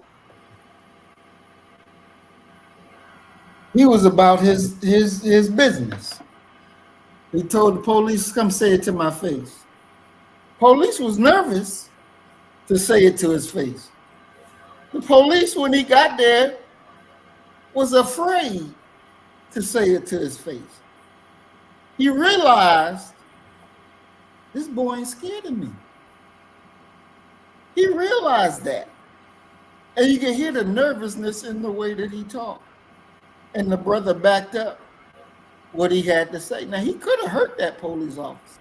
he was about his business. He told the police, come say it to my face. Police was nervous to say it to his face. The police, when he got there, was afraid to say it to his face. He realized, this boy ain't scared of me. He realized that. And you can hear the nervousness in the way that he talked. And the brother backed up what he had to say. Now, he could have hurt that police officer.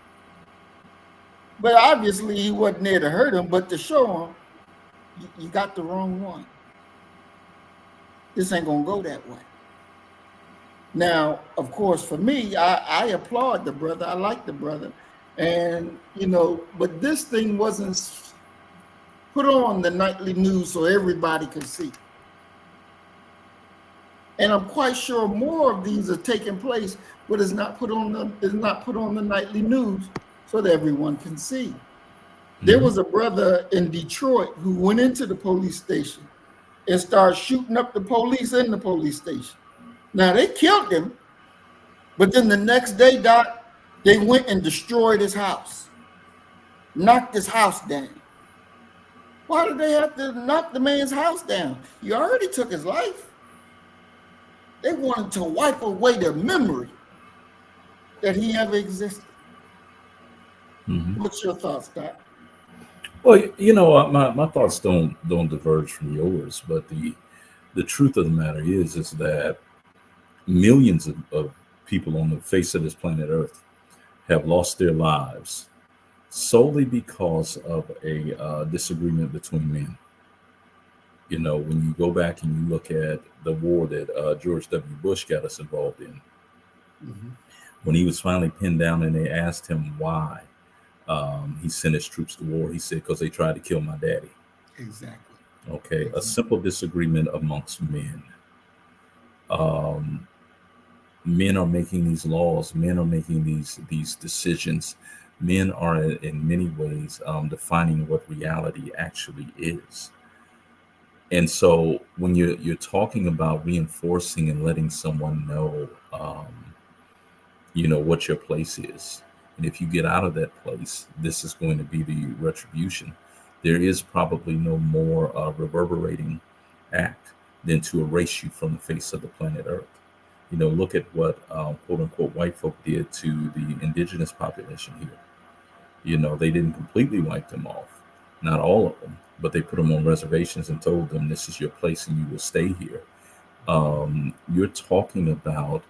But obviously, he wasn't there to hurt him, but to show him, you got the wrong one. This ain't going to go that way. Now, of course, for me, I applaud the brother. I like the brother. And, you know, but this thing wasn't put on the nightly news so everybody could see. And I'm quite sure more of these are taking place, but it's not put on the nightly news so that everyone can see. There was a brother in Detroit who went into the police station and started shooting up the police in the police station. Now, they killed him, but then the next day, Doc, they went and destroyed his house, knocked his house down. Why did they have to knock the man's house down? You already took his life. They wanted to wipe away the memory that he ever existed. What's your thoughts, Doc? Well, you know, my thoughts don't diverge from yours, but the truth of the matter is that millions of people on the face of this planet Earth have lost their lives solely because of a disagreement between men. You know, when you go back and you look at the war that George W. Bush got us involved in, when he was finally pinned down and they asked him why he sent his troops to war, he said, because they tried to kill my daddy. Exactly. Okay, a simple disagreement amongst men. Men are making these laws. Men are making these decisions. Men are, in many ways, defining what reality actually is. And so, when you're talking about reinforcing and letting someone know, you know, what your place is, and if you get out of that place, this is going to be the retribution. There is probably no more reverberating act than to erase you from the face of the planet Earth. You know, look at what quote unquote white folk did to the indigenous population here. You know, they didn't completely wipe them off, not all of them, but they put them on reservations and told them this is your place and you will stay here. You're talking about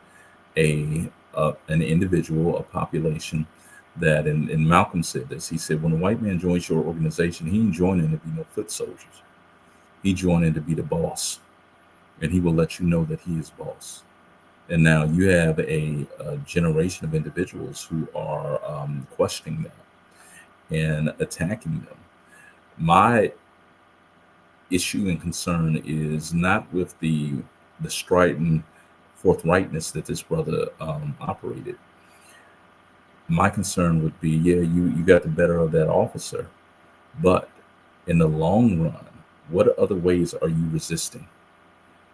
an individual, a population that, and Malcolm said this, he said, when a white man joins your organization, he ain't joining to be no foot soldiers. He joining to be the boss, and he will let you know that he is boss. And now you have a generation of individuals who are questioning that and attacking them. My issue and concern is not with the strident forthrightness that this brother operated. My concern would be, yeah, you got the better of that officer, but in the long run, what other ways are you resisting?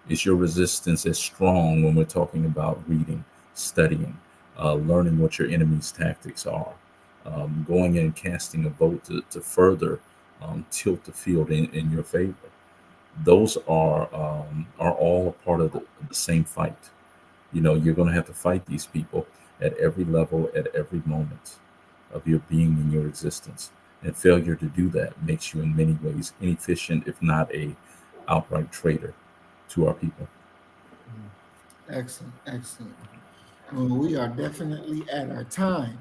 Is your resistance as strong when we're talking about reading, studying, learning what your enemy's tactics are, going in and casting a vote to further tilt the field in your favor? Those are all a part of the same fight. you're going to have to fight these people at every level, at every moment of your being in your existence. And failure to do that makes you in many ways inefficient, if not a outright traitor to our people. Excellent, excellent. Well, we are definitely at our time.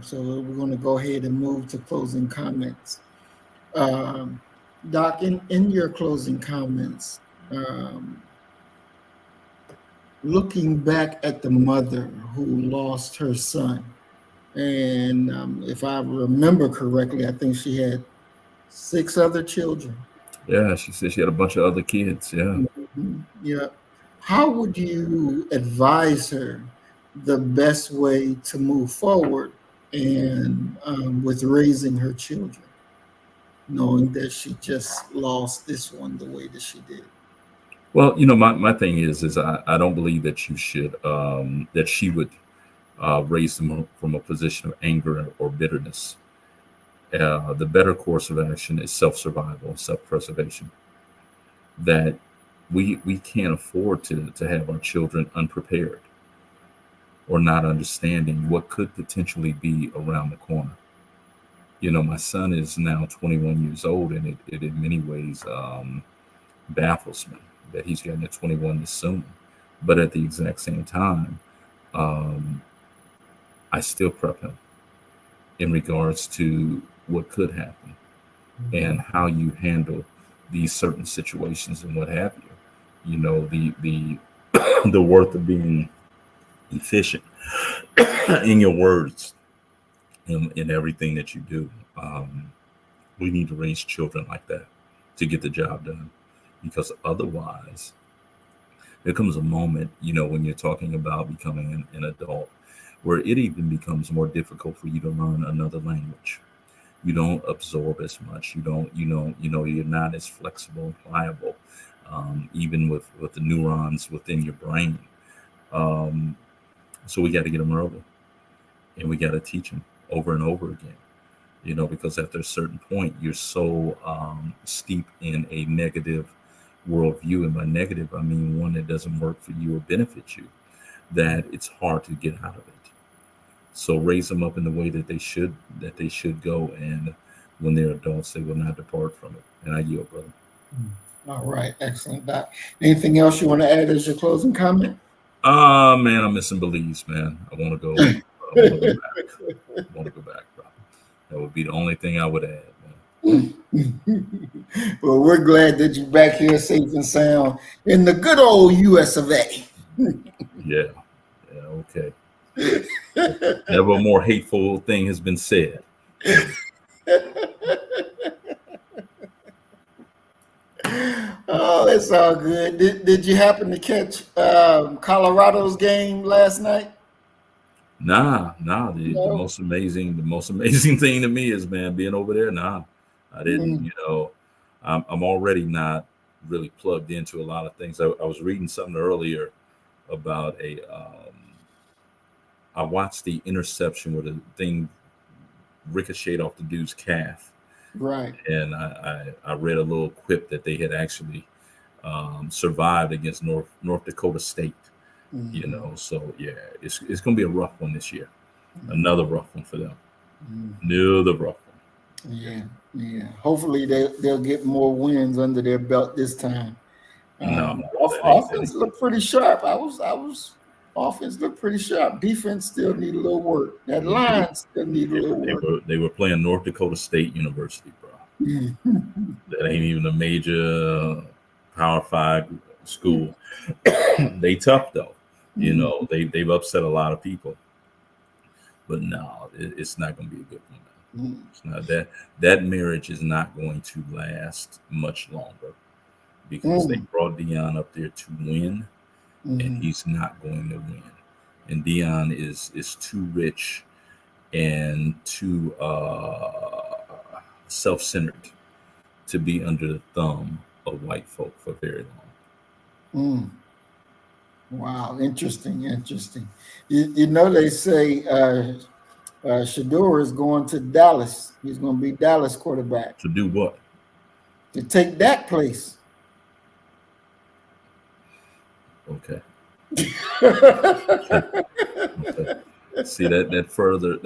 So we're going to go ahead and move to closing comments. Doc, in your closing comments, looking back at the mother who lost her son, and if I remember correctly, I think she had 6 other children. Yeah, she said she had a bunch of other kids. Yeah. Yeah. How would you advise her the best way to move forward and with raising her children, knowing that she just lost this one the way that she did? Well, my thing is I don't believe that you should that she would raise them from a position of anger or bitterness. The better course of action is self-survival, self-preservation. That we can't afford to have our children unprepared or not understanding what could potentially be around the corner. My son is now 21 years old, and it in many ways baffles me that he's getting to 21 this soon. But at the exact same time, I still prep him in regards to what could happen and how you handle these certain situations and what have you. The the worth of being efficient in your words in everything that you do. We need to raise children like that to get the job done, because otherwise there comes a moment, when you're talking about becoming an adult, where it even becomes more difficult for you to learn another language. You don't absorb as much. You're not as flexible and pliable, even with the neurons within your brain. So we got to get them early, and we got to teach them over and over again. Because after a certain point, you're so steeped in a negative worldview, and by negative, I mean one that doesn't work for you or benefit you, that it's hard to get out of it. So raise them up in the way that they should go, and when they're adults, they will not depart from it. And I yield, brother. All right, excellent, Doc. Anything else you want to add as your closing comment? Man, I'm missing Belize, man. I want to go. I want to go back, bro. That would be the only thing I would add, man. Well, we're glad that you're back here safe and sound in the good old US of A. Yeah, okay. Never a more hateful thing has been said. Oh, that's all good. Did you happen to catch Colorado's game last night? Nah. The most amazing thing to me is, man, being over there. Nah, I didn't. I'm already not really plugged into a lot of things. I was reading something earlier about I watched the interception where the thing ricocheted off the dude's calf. Right. And I read a little quip that they had actually survived against North Dakota State. So yeah, it's going to be a rough one this year. Another rough one for them. Another rough one. Yeah. Hopefully they'll get more wins under their belt this time. Offense looked pretty sharp. Offense looked pretty sharp. Defense still need a little work. That line still need a little work. They were playing North Dakota State University, bro. That ain't even a major Power 5 school. They tough though. They've upset a lot of people. But no, it's not going to be a good one. It's not that marriage is not going to last much longer, because they brought Dion up there to win, and he's not going to win. And Dion is too rich and too self-centered to be under the thumb of white folk for very long. Wow, interesting. They say Shador is going to Dallas. He's going to be Dallas quarterback. To do what? To take that place. Okay. See that further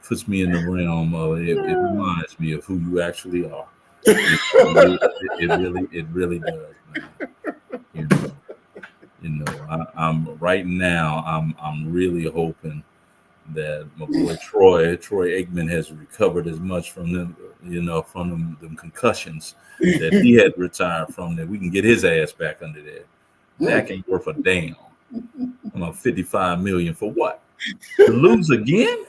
puts me in the realm of it reminds me of who you actually are. It really does, man. I'm right now. I'm really hoping that my boy Troy Aikman has recovered as much from them, from them concussions that he had retired from, that we can get his ass back under there. Dak ain't worth a damn. I'm on $55 million for what? To lose again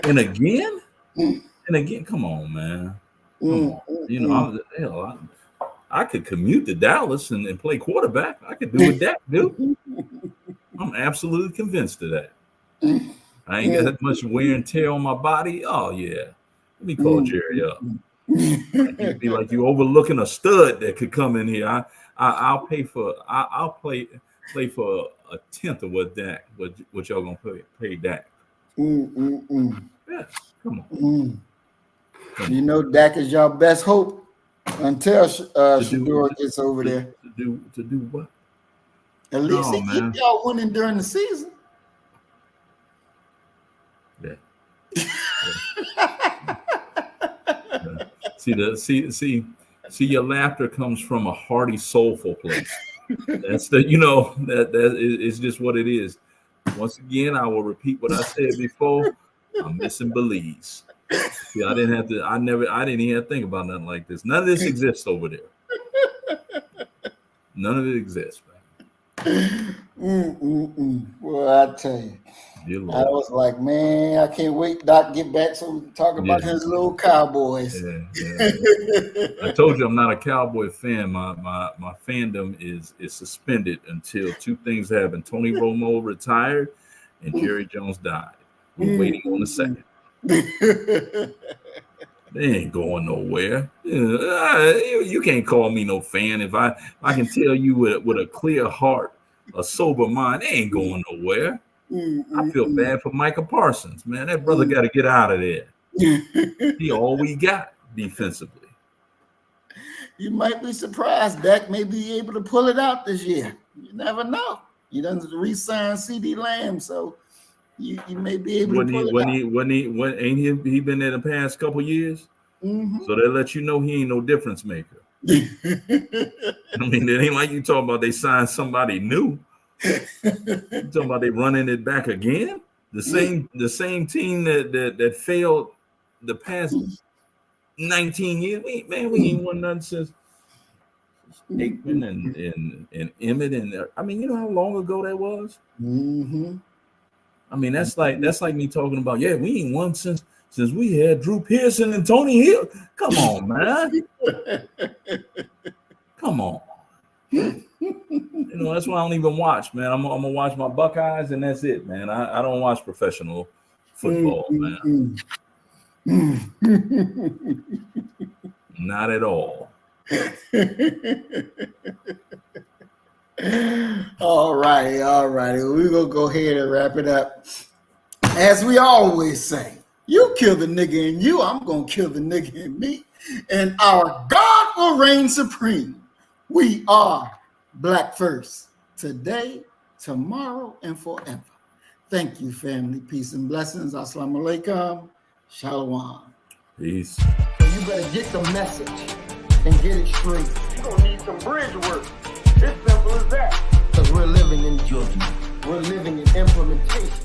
and again and again? Come on, man. Come on. I could commute to Dallas and play quarterback. I could do what Dak do. I'm absolutely convinced of that. I ain't got that much wear and tear on my body. Oh yeah. Let me call Jerry up. It'd be like you overlooking a stud that could come in here. I'll play for a tenth of what y'all gonna pay Dak. Yeah, come on. You know, Dak is your best hope until Shador gets over there. To do what? At least he keep y'all winning during the season. Yeah. See, your laughter comes from a hearty, soulful place. That's that is just what it is. Once again, I will repeat what I said before. I'm missing Belize. See, I didn't even have to think about nothing like this. None of this exists over there. None of it exists, man. Well, I tell you. I was like, man, I can't wait Doc get back so we can talk about his little Cowboys. Yeah. I told you I'm not a Cowboy fan. My fandom is suspended until two things happen. Tony Romo retired and Jerry Jones died. We're waiting on the second. They ain't going nowhere. You can't call me no fan if I can tell you with a clear heart, a sober mind, they ain't going nowhere. I feel bad for Micah Parsons, man. That brother got to get out of there. He all we got defensively. You might be surprised Dak may be able to pull it out this year. You never know. He doesn't re-sign CD Lamb, so you may be able to pull it out. Ain't he been there the past couple years? So they let you know he ain't no difference maker. I mean, it ain't like you talking about they signed somebody new. You talking about they running it back again? The same team that failed the past 19 years. We ain't won nothing since Aikman and Emmett, and I mean, you know how long ago that was? I mean, that's like me talking about, we ain't won since we had Drew Pearson and Tony Hill. Come on, man. Come on. That's why I don't even watch, man. I'm gonna watch my Buckeyes and that's it, man. I don't watch professional football, man. Not at all. All righty. We're gonna go ahead and wrap it up. As we always say, you kill the nigga in you, I'm gonna kill the nigga in me, and our God will reign supreme. We are Black first, today, tomorrow, and forever. Thank you, family. Peace and blessings. Assalamu alaikum. Shalom. Peace. So you better get the message and get it straight. You're going to need some bridge work. It's simple as that. Because we're living in judgment. We're living in implementation.